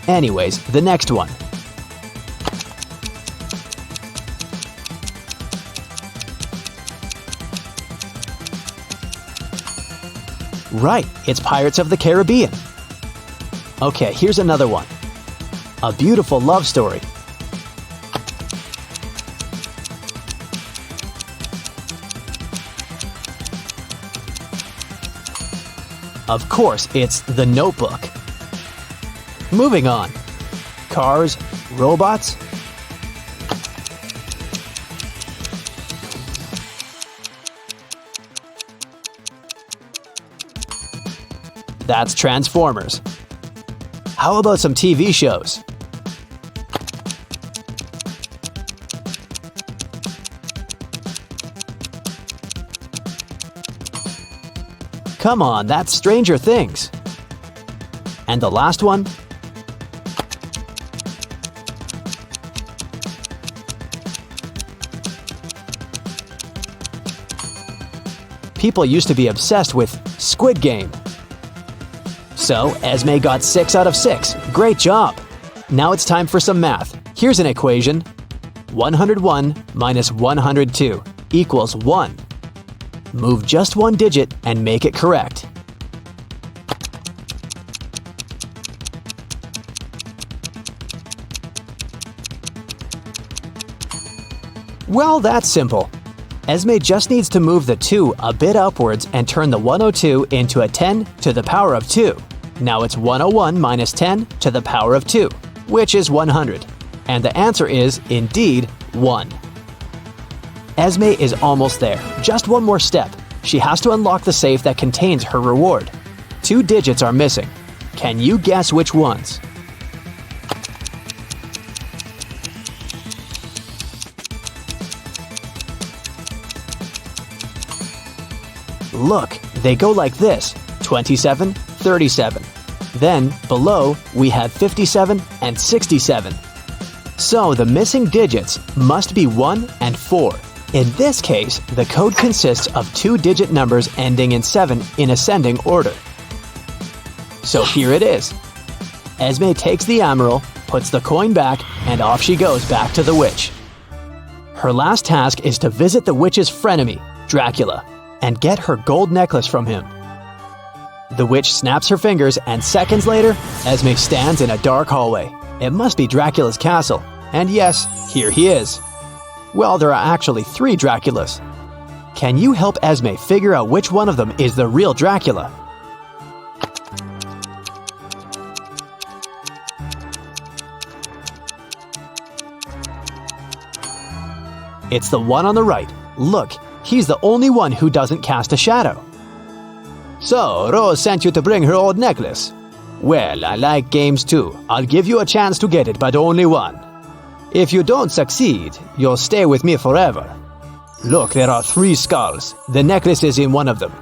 [SPEAKER 1] Anyways, the next one. Right, it's Pirates of the Caribbean. Okay, here's another one. A beautiful love story. Of course, it's The Notebook. Moving on. Cars, robots. That's Transformers. How about some TV shows? Come on, that's Stranger Things. And the last one? People used to be obsessed with Squid Game. So, Esme got 6 out of 6. Great job! Now it's time for some math. Here's an equation. 101 minus 102 equals 1. Move just one digit and make it correct. Well, that's simple. Esme just needs to move the 2 a bit upwards and turn the 102 into a 10 to the power of 2. Now it's 101 minus 10 to the power of 2, which is 100. And the answer is, indeed, 1. Esme is almost there. Just one more step. She has to unlock the safe that contains her reward. 2 digits are missing. Can you guess which ones? Look, they go like this, 27, 37. Then, below, we have 57 and 67. So the missing digits must be 1 and 4. In this case, the code consists of 2-digit numbers ending in 7 in ascending order. So here it is. Esme takes the emerald, puts the coin back, and off she goes back to the witch. Her last task is to visit the witch's frenemy, Dracula, and get her gold necklace from him. The witch snaps her fingers, and seconds later, Esme stands in a dark hallway. It must be Dracula's castle. And yes, here he is. Well, there are actually 3 Draculas. Can you help Esme figure out which one of them is the real Dracula? It's the one on the right. Look, he's the only one who doesn't cast a shadow. So, Rose sent you to bring her old necklace. Well, I like games too. I'll give you a chance to get it, but only one. If you don't succeed, you'll stay with me forever. Look, there are 3 skulls. The necklace is in one of them.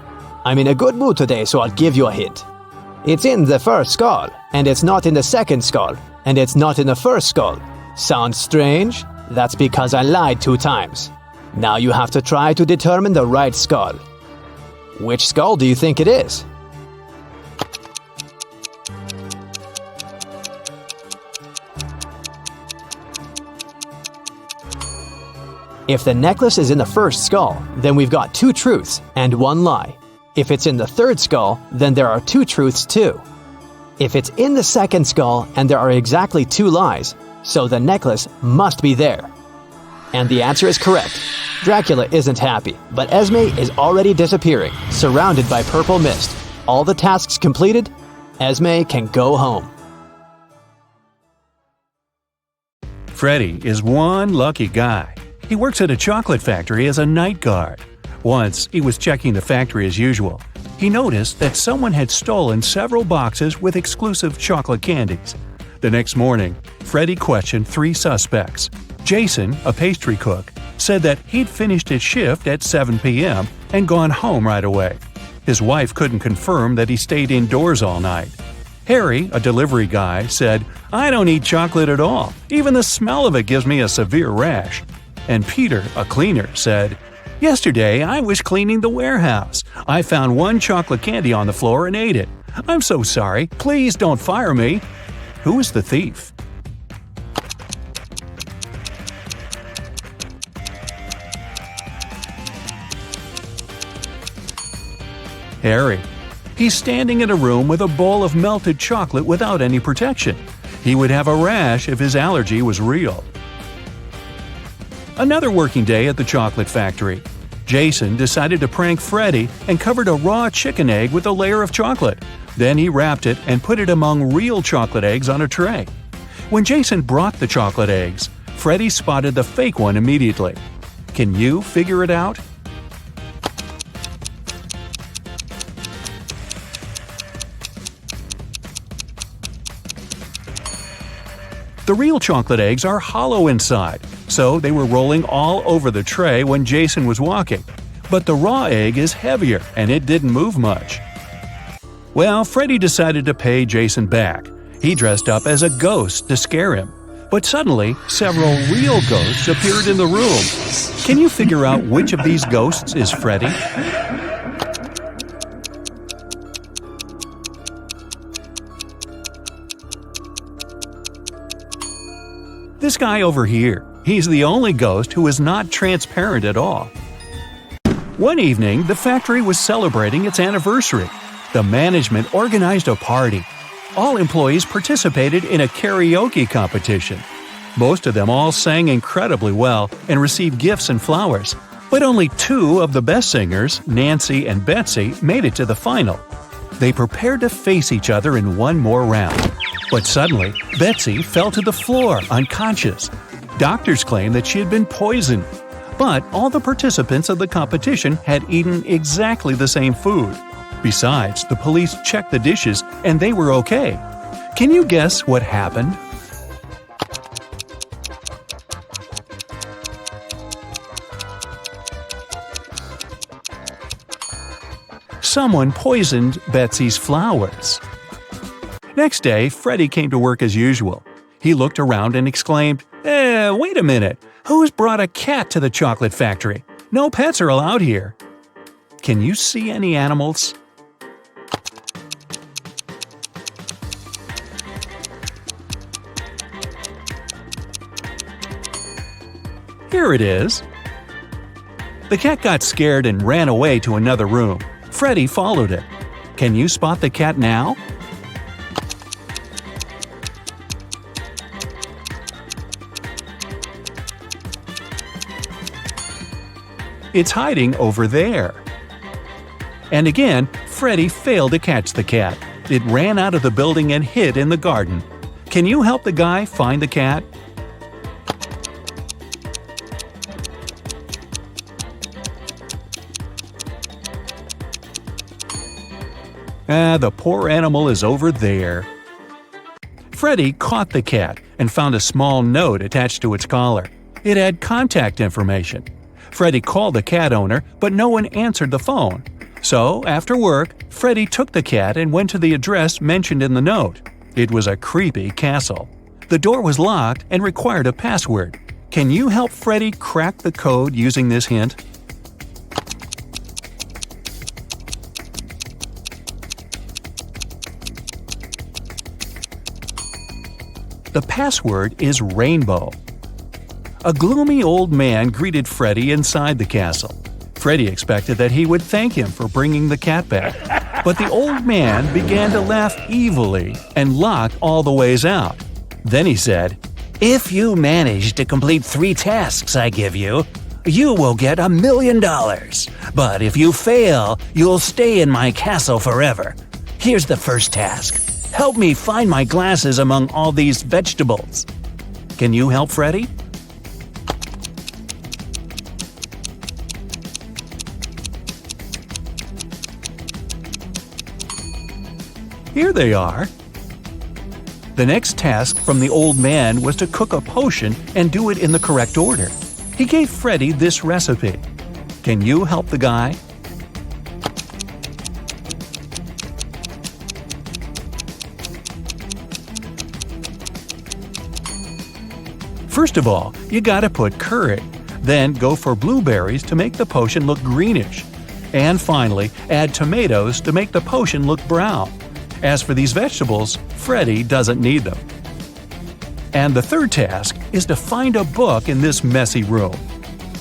[SPEAKER 1] I'm in a good mood today, so I'll give you a hint. It's in the first skull, and it's not in the second skull, and it's not in the first skull. Sounds strange? That's because I lied 2 times. Now you have to try to determine the right skull. Which skull do you think it is? If the necklace is in the first skull, then we've got 2 truths and 1 lie. If it's in the third skull, then there are 2 truths too. If it's in the second skull and there are exactly 2 lies, so the necklace must be there. And the answer is correct. Dracula isn't happy, but Esme is already disappearing, surrounded by purple mist. All the tasks completed, Esme can go home.
[SPEAKER 2] Freddy is one lucky guy. He works at a chocolate factory as a night guard. Once, he was checking the factory as usual. He noticed that someone had stolen several boxes with exclusive chocolate candies. The next morning, Freddy questioned 3 suspects. Jason, a pastry cook, said that he'd finished his shift at 7 p.m. and gone home right away. His wife couldn't confirm that he stayed indoors all night. Harry, a delivery guy, said, "I don't eat chocolate at all. Even the smell of it gives me a severe rash." And Peter, a cleaner, said, "Yesterday I was cleaning the warehouse. I found 1 chocolate candy on the floor and ate it. I'm so sorry. Please don't fire me." Who is the thief? Harry. He's standing in a room with a bowl of melted chocolate without any protection. He would have a rash if his allergy was real. Another working day at the chocolate factory. Jason decided to prank Freddy and covered a raw chicken egg with a layer of chocolate. Then he wrapped it and put it among real chocolate eggs on a tray. When Jason brought the chocolate eggs, Freddy spotted the fake one immediately. Can you figure it out? The real chocolate eggs are hollow inside, so they were rolling all over the tray when Jason was walking. But the raw egg is heavier, and it didn't move much. Well, Freddy decided to pay Jason back. He dressed up as a ghost to scare him. But suddenly, several real ghosts appeared in the room. Can you figure out which of these ghosts is Freddy? This guy over here. He's the only ghost who is not transparent at all. One evening, the factory was celebrating its anniversary. The management organized a party. All employees participated in a karaoke competition. Most of them all sang incredibly well and received gifts and flowers. But only 2 of the best singers, Nancy and Betsy, made it to the final. They prepared to face each other in one more round. But suddenly, Betsy fell to the floor, unconscious. Doctors claimed that she had been poisoned. But all the participants of the competition had eaten exactly the same food. Besides, the police checked the dishes and they were okay. Can you guess what happened? Someone poisoned Betsy's flowers. Next day, Freddy came to work as usual. He looked around and exclaimed, wait a minute, who's brought a cat to the chocolate factory? No pets are allowed here. Can you see any animals? Here it is. The cat got scared and ran away to another room. Freddy followed it. Can you spot the cat now? It's hiding over there. And again, Freddy failed to catch the cat. It ran out of the building and hid in the garden. Can you help the guy find the cat? The poor animal is over there. Freddy caught the cat and found a small note attached to its collar. It had contact information. Freddy called the cat owner, but no one answered the phone. So, after work, Freddy took the cat and went to the address mentioned in the note. It was a creepy castle. The door was locked and required a password. Can you help Freddy crack the code using this hint? The password is rainbow. A gloomy old man greeted Freddy inside the castle. Freddy expected that he would thank him for bringing the cat back, but the old man began to laugh evilly and locked all the ways out. Then he said, "If you manage to complete 3 tasks I give you, you will get $1 million. But if you fail, you'll stay in my castle forever. Here's the first task. Help me find my glasses among all these vegetables." Can you help Freddy? Here they are. The next task from the old man was to cook a potion and do it in the correct order. He gave Freddy this recipe. Can you help the guy? First of all, you gotta put curry. Then go for blueberries to make the potion look greenish. And finally, add tomatoes to make the potion look brown. As for these vegetables, Freddy doesn't need them. And the third task is to find a book in this messy room.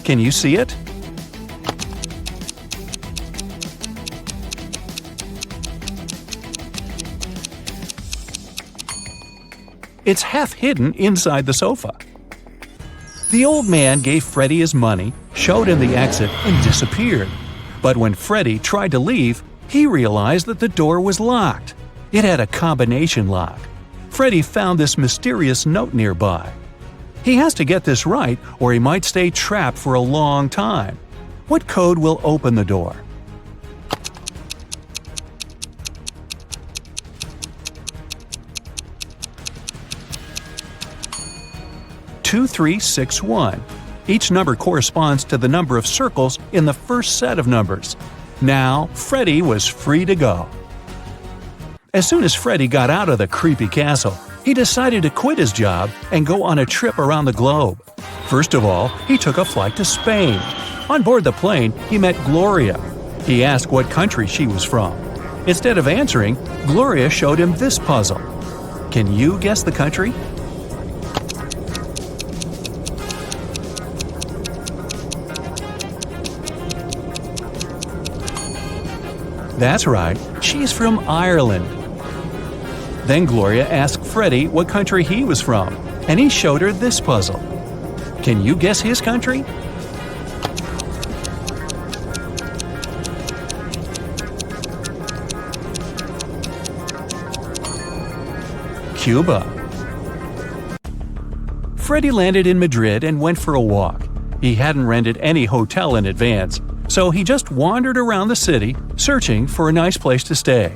[SPEAKER 2] Can you see it? It's half hidden inside the sofa. The old man gave Freddy his money, showed him the exit, and disappeared. But when Freddy tried to leave, he realized that the door was locked. It had a combination lock. Freddy found this mysterious note nearby. He has to get this right or he might stay trapped for a long time. What code will open the door? "2361. Each number corresponds to the number of circles in the first set of numbers. Now, Freddy was free to go. As soon as Freddy got out of the creepy castle, he decided to quit his job and go on a trip around the globe. First of all, he took a flight to Spain. On board the plane, he met Gloria. He asked what country she was from. Instead of answering, Gloria showed him this puzzle. Can you guess the country? That's right, she's from Ireland. Then Gloria asked Freddy what country he was from, and he showed her this puzzle. Can you guess his country? Cuba. Freddy landed in Madrid and went for a walk. He hadn't rented any hotel in advance, so he just wandered around the city, searching for a nice place to stay.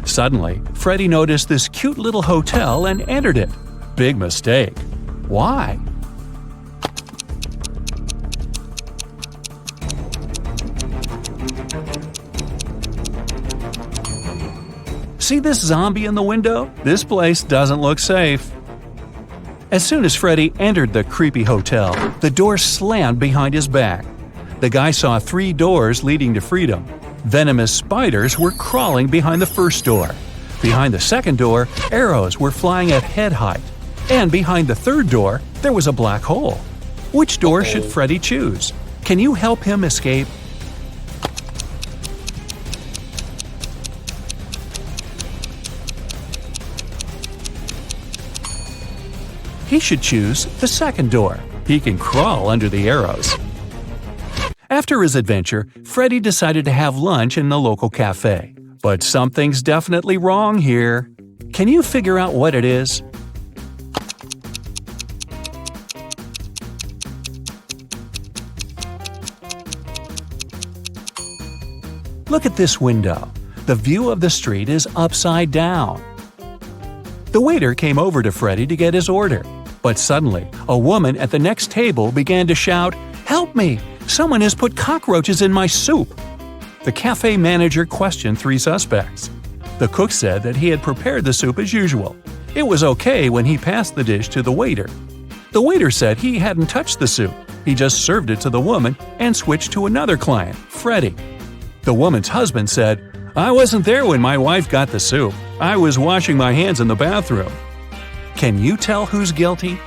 [SPEAKER 2] Suddenly, Freddy noticed this cute little hotel and entered it. Big mistake. Why? See this zombie in the window? This place doesn't look safe. As soon as Freddy entered the creepy hotel, the door slammed behind his back. The guy saw 3 doors leading to freedom. Venomous spiders were crawling behind the first door. Behind the second door, arrows were flying at head height. And behind the third door, there was a black hole. Which door should Freddy choose? Can you help him escape? He should choose the second door. He can crawl under the arrows. After his adventure, Freddy decided to have lunch in the local cafe. But something's definitely wrong here. Can you figure out what it is? Look at this window. The view of the street is upside down. The waiter came over to Freddy to get his order. But suddenly, a woman at the next table began to shout, "Help me! Someone has put cockroaches in my soup!" The cafe manager questioned 3 suspects. The cook said that he had prepared the soup as usual. It was okay when he passed the dish to the waiter. The waiter said he hadn't touched the soup. He just served it to the woman and switched to another client, Freddy. The woman's husband said, "I wasn't there when my wife got the soup. I was washing my hands in the bathroom." Can you tell who's guilty?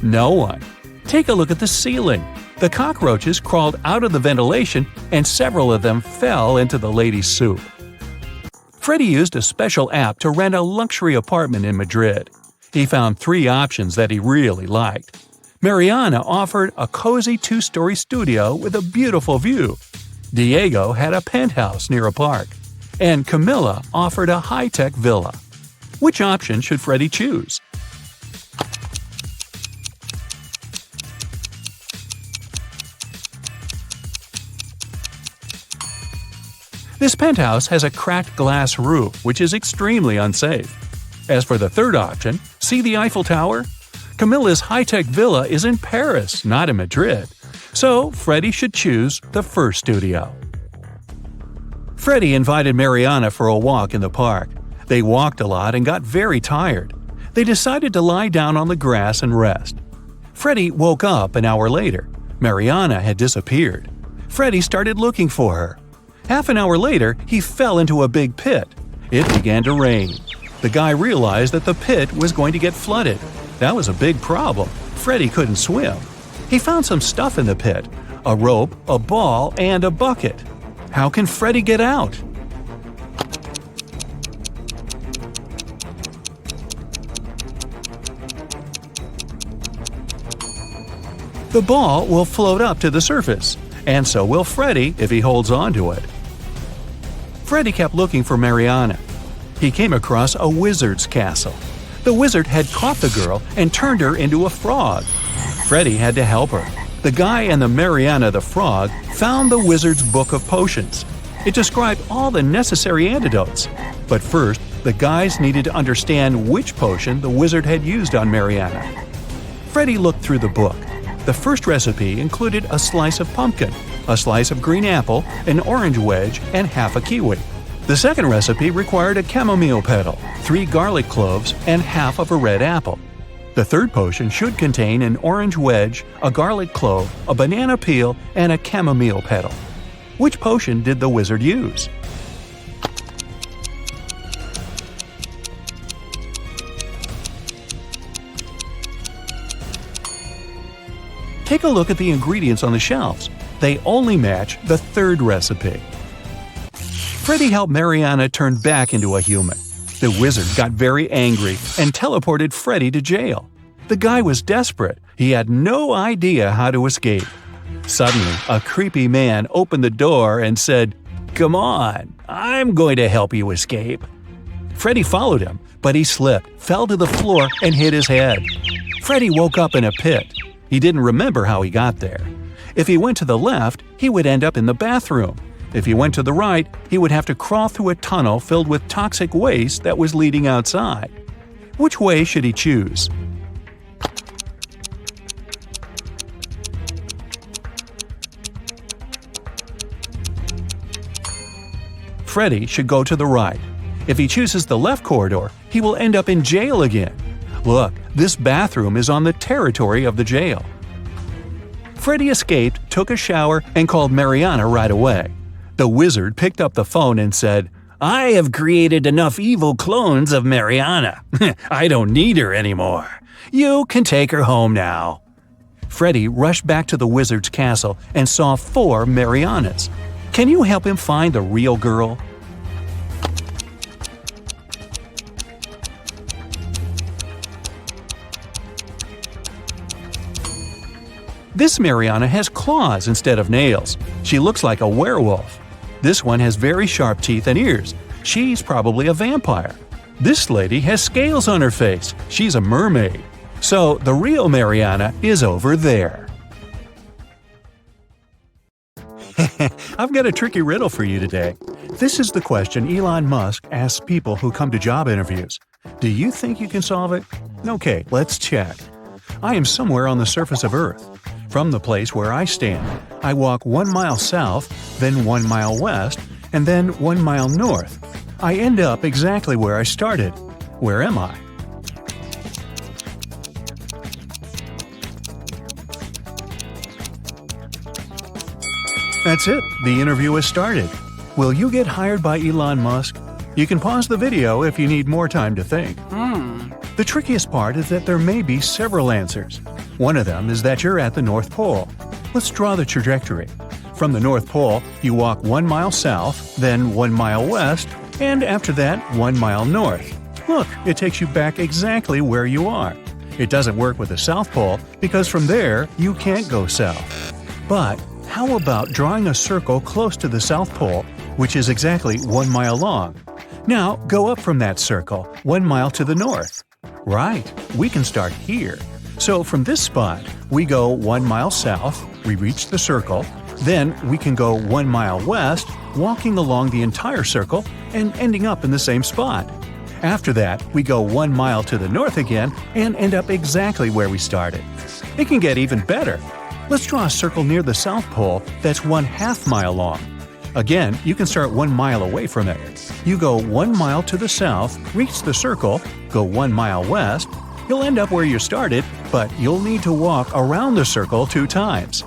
[SPEAKER 2] No one. Take a look at the ceiling. The cockroaches crawled out of the ventilation and several of them fell into the lady's soup. Freddy used a special app to rent a luxury apartment in Madrid. He found 3 options that he really liked. Mariana offered a cozy 2-story studio with a beautiful view. Diego had a penthouse near a park. And Camilla offered a high-tech villa. Which option should Freddy choose? This penthouse has a cracked glass roof, which is extremely unsafe. As for the third option, see the Eiffel Tower? Camilla's high-tech villa is in Paris, not in Madrid. So, Freddy should choose the first studio. Freddy invited Mariana for a walk in the park. They walked a lot and got very tired. They decided to lie down on the grass and rest. Freddy woke up an hour later. Mariana had disappeared. Freddy started looking for her. Half an hour later, he fell into a big pit. It began to rain. The guy realized that the pit was going to get flooded. That was a big problem. Freddy couldn't swim. He found some stuff in the pit: a rope, a ball, and a bucket. How can Freddy get out? The ball will float up to the surface, and so will Freddy if he holds on to it. Freddy kept looking for Mariana. He came across a wizard's castle. The wizard had caught the girl and turned her into a frog. Freddy had to help her. The guy and the Mariana the frog found the wizard's book of potions. It described all the necessary antidotes. But first, the guys needed to understand which potion the wizard had used on Mariana. Freddy looked through the book. The first recipe included a slice of pumpkin, a slice of green apple, an orange wedge, and half a kiwi. The second recipe required a chamomile petal, 3 garlic cloves, and half of a red apple. The third potion should contain an orange wedge, a garlic clove, a banana peel, and a chamomile petal. Which potion did the wizard use? Take a look at the ingredients on the shelves. They only match the third recipe. Freddy helped Mariana turn back into a human. The wizard got very angry and teleported Freddy to jail. The guy was desperate. He had no idea how to escape. Suddenly, a creepy man opened the door and said, "Come on, I'm going to help you escape." Freddy followed him, but he slipped, fell to the floor, and hit his head. Freddy woke up in a pit. He didn't remember how he got there. If he went to the left, he would end up in the bathroom. If he went to the right, he would have to crawl through a tunnel filled with toxic waste that was leading outside. Which way should he choose? Freddy should go to the right. If he chooses the left corridor, he will end up in jail again. Look, this bathroom is on the territory of the jail. Freddy escaped, took a shower, and called Mariana right away. The wizard picked up the phone and said, "I have created enough evil clones of Mariana. I don't need her anymore. You can take her home now." Freddy rushed back to the wizard's castle and saw 4 Marianas. Can you help him find the real girl? This Mariana has claws instead of nails. She looks like a werewolf. This one has very sharp teeth and ears. She's probably a vampire. This lady has scales on her face. She's a mermaid. So the real Mariana is over there. I've got a tricky riddle for you today. This is the question Elon Musk asks people who come to job interviews. Do you think you can solve it? Okay, let's check. I am somewhere on the surface of Earth. From the place where I stand, I walk 1 mile south, then 1 mile west, and then 1 mile north. I end up exactly where I started. Where am I? That's it. The interview has started. Will you get hired by Elon Musk? You can pause the video if you need more time to think. The trickiest part is that there may be several answers. One of them is that you're at the North Pole. Let's draw the trajectory. From the North Pole, you walk 1 mile south, then 1 mile west, and after that, 1 mile north. Look, it takes you back exactly where you are. It doesn't work with the South Pole because from there, you can't go south. But how about drawing a circle close to the South Pole, which is exactly 1 mile long? Now, go up from that circle, 1 mile to the north. Right, we can start here. So from this spot, we go 1 mile south, we reach the circle, then we can go 1 mile west, walking along the entire circle and ending up in the same spot. After that, we go 1 mile to the north again and end up exactly where we started. It can get even better. Let's draw a circle near the South Pole that's 1/2 mile long. Again, you can start 1 mile away from it. You go 1 mile to the south, reach the circle, go 1 mile west. You'll end up where you started, but you'll need to walk around the circle 2 times.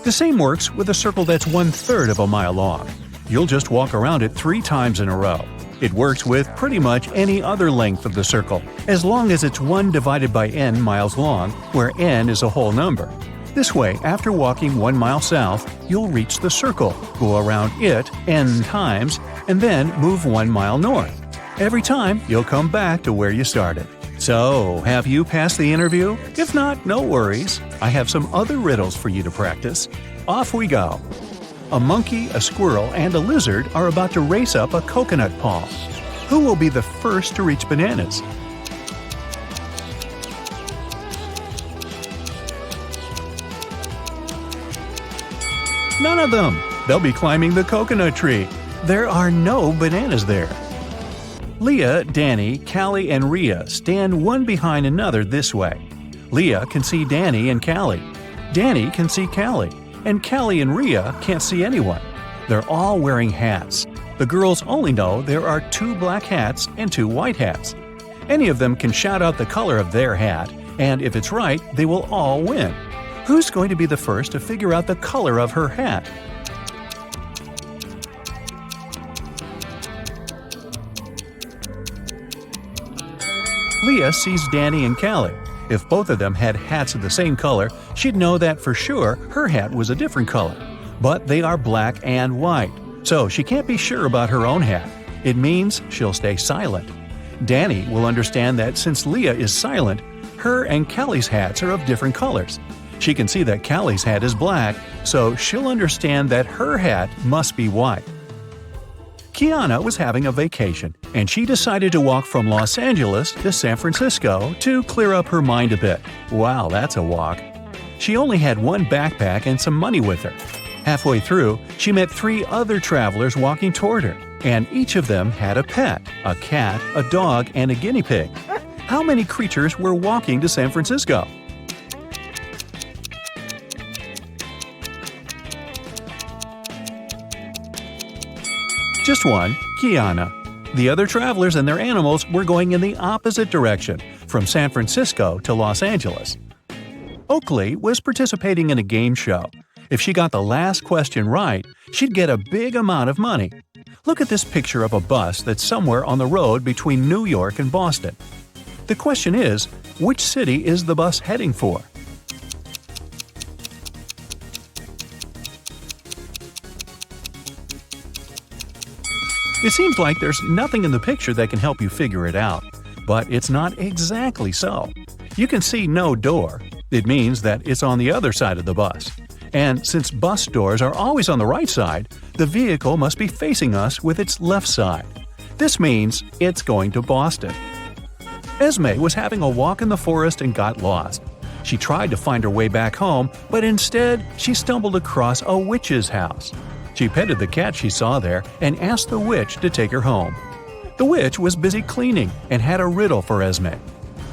[SPEAKER 2] The same works with a circle that's 1/3 of a mile long. You'll just walk around it 3 times in a row. It works with pretty much any other length of the circle, as long as it's 1 divided by n miles long, where n is a whole number. This way, after walking 1 mile south, you'll reach the circle, go around it n times, and then move 1 mile north. Every time, you'll come back to where you started. So, have you passed the interview? If not, no worries. I have some other riddles for you to practice. Off we go. A monkey, a squirrel, and a lizard are about to race up a coconut palm. Who will be the first to reach bananas? None of them! They'll be climbing the coconut tree. There are no bananas there. Leah, Danny, Callie, and Rhea stand one behind another this way. Leah can see Danny and Callie. Danny can see Callie. And Callie and Rhea can't see anyone. They're all wearing hats. The girls only know there are 2 black hats and 2 white hats. Any of them can shout out the color of their hat, and if it's right, they will all win. Who's going to be the first to figure out the color of her hat? Leah sees Danny and Callie. If both of them had hats of the same color, she'd know that for sure her hat was a different color. But they are black and white, so she can't be sure about her own hat. It means she'll stay silent. Danny will understand that since Leah is silent, her and Callie's hats are of different colors. She can see that Callie's hat is black, so she'll understand that her hat must be white. Kiana was having a vacation, and she decided to walk from Los Angeles to San Francisco to clear up her mind a bit. Wow, that's a walk. She only had 1 backpack and some money with her. Halfway through, she met 3 other travelers walking toward her, and each of them had a pet, a cat, a dog, and a guinea pig. How many creatures were walking to San Francisco? Just one, Kiana. The other travelers and their animals were going in the opposite direction, from San Francisco to Los Angeles. Oakley was participating in a game show. If she got the last question right, she'd get a big amount of money. Look at this picture of a bus that's somewhere on the road between New York and Boston. The question is, which city is the bus heading for? It seems like there's nothing in the picture that can help you figure it out. But it's not exactly so. You can see no door. It means that it's on the other side of the bus. And since bus doors are always on the right side, the vehicle must be facing us with its left side. This means it's going to Boston. Esme was having a walk in the forest and got lost. She tried to find her way back home, but instead she stumbled across a witch's house. She petted the cat she saw there and asked the witch to take her home. The witch was busy cleaning and had a riddle for Esme.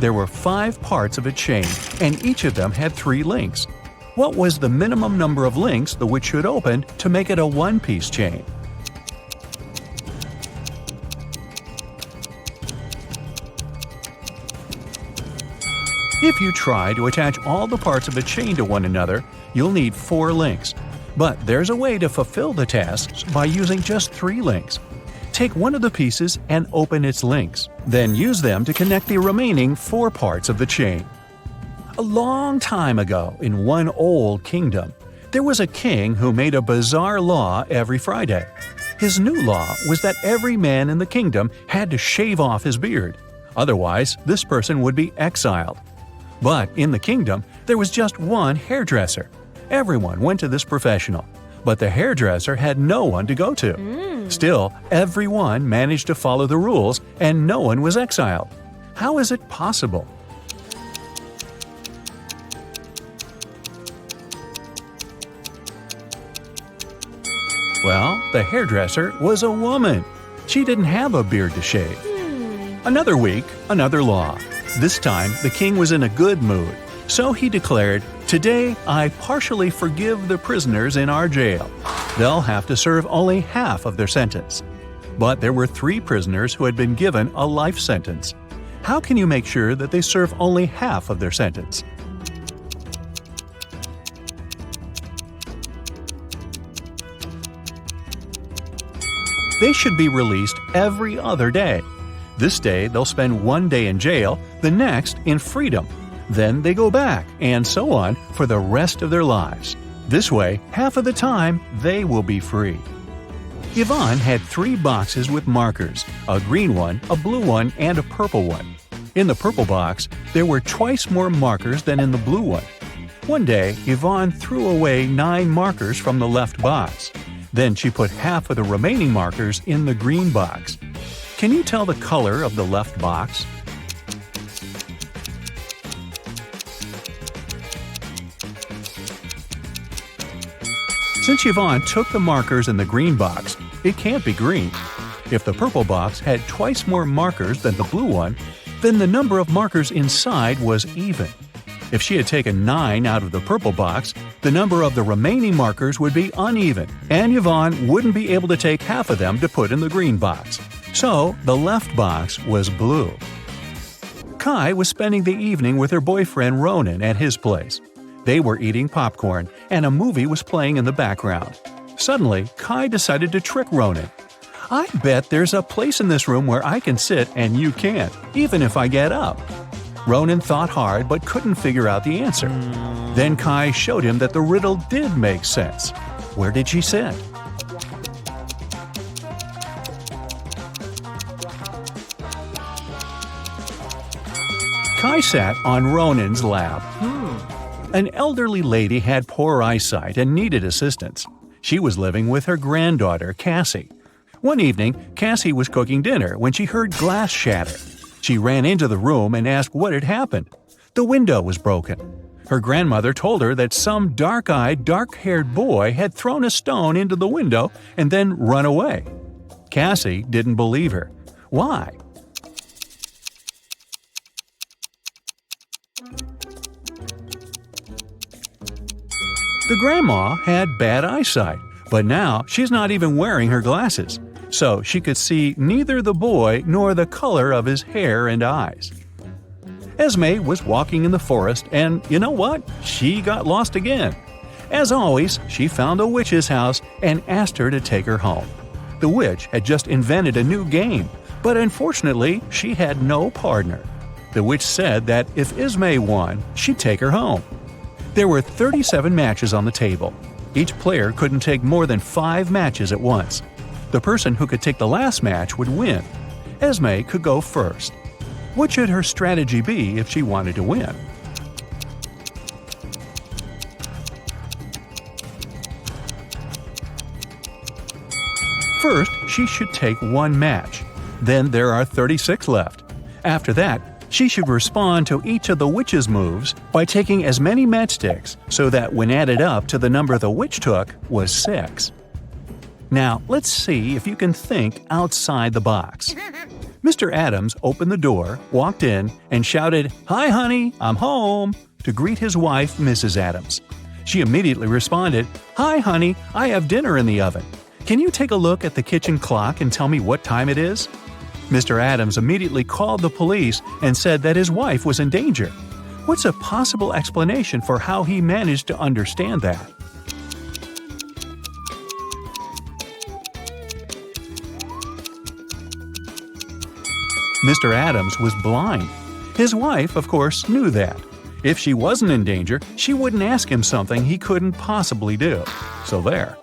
[SPEAKER 2] There were 5 parts of a chain, and each of them had 3 links. What was the minimum number of links the witch should open to make it a one-piece chain? If you try to attach all the parts of a chain to one another, you'll need 4 links. But there's a way to fulfill the tasks by using just 3 links. Take one of the pieces and open its links. Then use them to connect the remaining 4 parts of the chain. A long time ago, in one old kingdom, there was a king who made a bizarre law every Friday. His new law was that every man in the kingdom had to shave off his beard. Otherwise, this person would be exiled. But in the kingdom, there was just one hairdresser. Everyone went to this professional, but the hairdresser had no one to go to. Still, everyone managed to follow the rules and no one was exiled. How is it possible? Well, the hairdresser was a woman. She didn't have a beard to shave. Another week, another law. This time, the king was in a good mood. So he declared, "Today, I partially forgive the prisoners in our jail. They'll have to serve only half of their sentence." But there were 3 prisoners who had been given a life sentence. How can you make sure that they serve only half of their sentence? They should be released every other day. This day, they'll spend 1 day in jail, the next in freedom. Then they go back, and so on for the rest of their lives. This way, half of the time, they will be free. Yvonne had 3 boxes with markers, a green one, a blue one, and a purple one. In the purple box, there were twice more markers than in the blue one. One day, Yvonne threw away 9 markers from the left box. Then she put half of the remaining markers in the green box. Can you tell the color of the left box? Since Yvonne took the markers in the green box, it can't be green. If the purple box had twice more markers than the blue one, then the number of markers inside was even. If she had taken 9 out of the purple box, the number of the remaining markers would be uneven, and Yvonne wouldn't be able to take half of them to put in the green box. So, the left box was blue. Kai was spending the evening with her boyfriend Ronan at his place. They were eating popcorn, and a movie was playing in the background. Suddenly, Kai decided to trick Ronan. "I bet there's a place in this room where I can sit and you can't, even if I get up." Ronan thought hard but couldn't figure out the answer. Then Kai showed him that the riddle did make sense. Where did she sit? Kai sat on Ronan's lap. An elderly lady had poor eyesight and needed assistance. She was living with her granddaughter, Cassie. One evening, Cassie was cooking dinner when she heard glass shatter. She ran into the room and asked what had happened. The window was broken. Her grandmother told her that some dark-eyed, dark-haired boy had thrown a stone into the window and then run away. Cassie didn't believe her. Why? The grandma had bad eyesight, but now she's not even wearing her glasses, so she could see neither the boy nor the color of his hair and eyes. Esme was walking in the forest, and you know what? She got lost again. As always, she found a witch's house and asked her to take her home. The witch had just invented a new game, but unfortunately, she had no partner. The witch said that if Esme won, she'd take her home. There were 37 matches on the table. Each player couldn't take more than 5 matches at once. The person who could take the last match would win. Esme could go first. What should her strategy be if she wanted to win? First, she should take 1 match. Then there are 36 left. After that, she should respond to each of the witch's moves by taking as many matchsticks so that when added up to the number the witch took was 6. Now, let's see if you can think outside the box. Mr. Adams opened the door, walked in, and shouted, "Hi, honey, I'm home," to greet his wife, Mrs. Adams. She immediately responded, "Hi, honey, I have dinner in the oven. Can you take a look at the kitchen clock and tell me what time it is?" Mr. Adams immediately called the police and said that his wife was in danger. What's a possible explanation for how he managed to understand that? Mr. Adams was blind. His wife, of course, knew that. If she wasn't in danger, she wouldn't ask him something he couldn't possibly do. So there.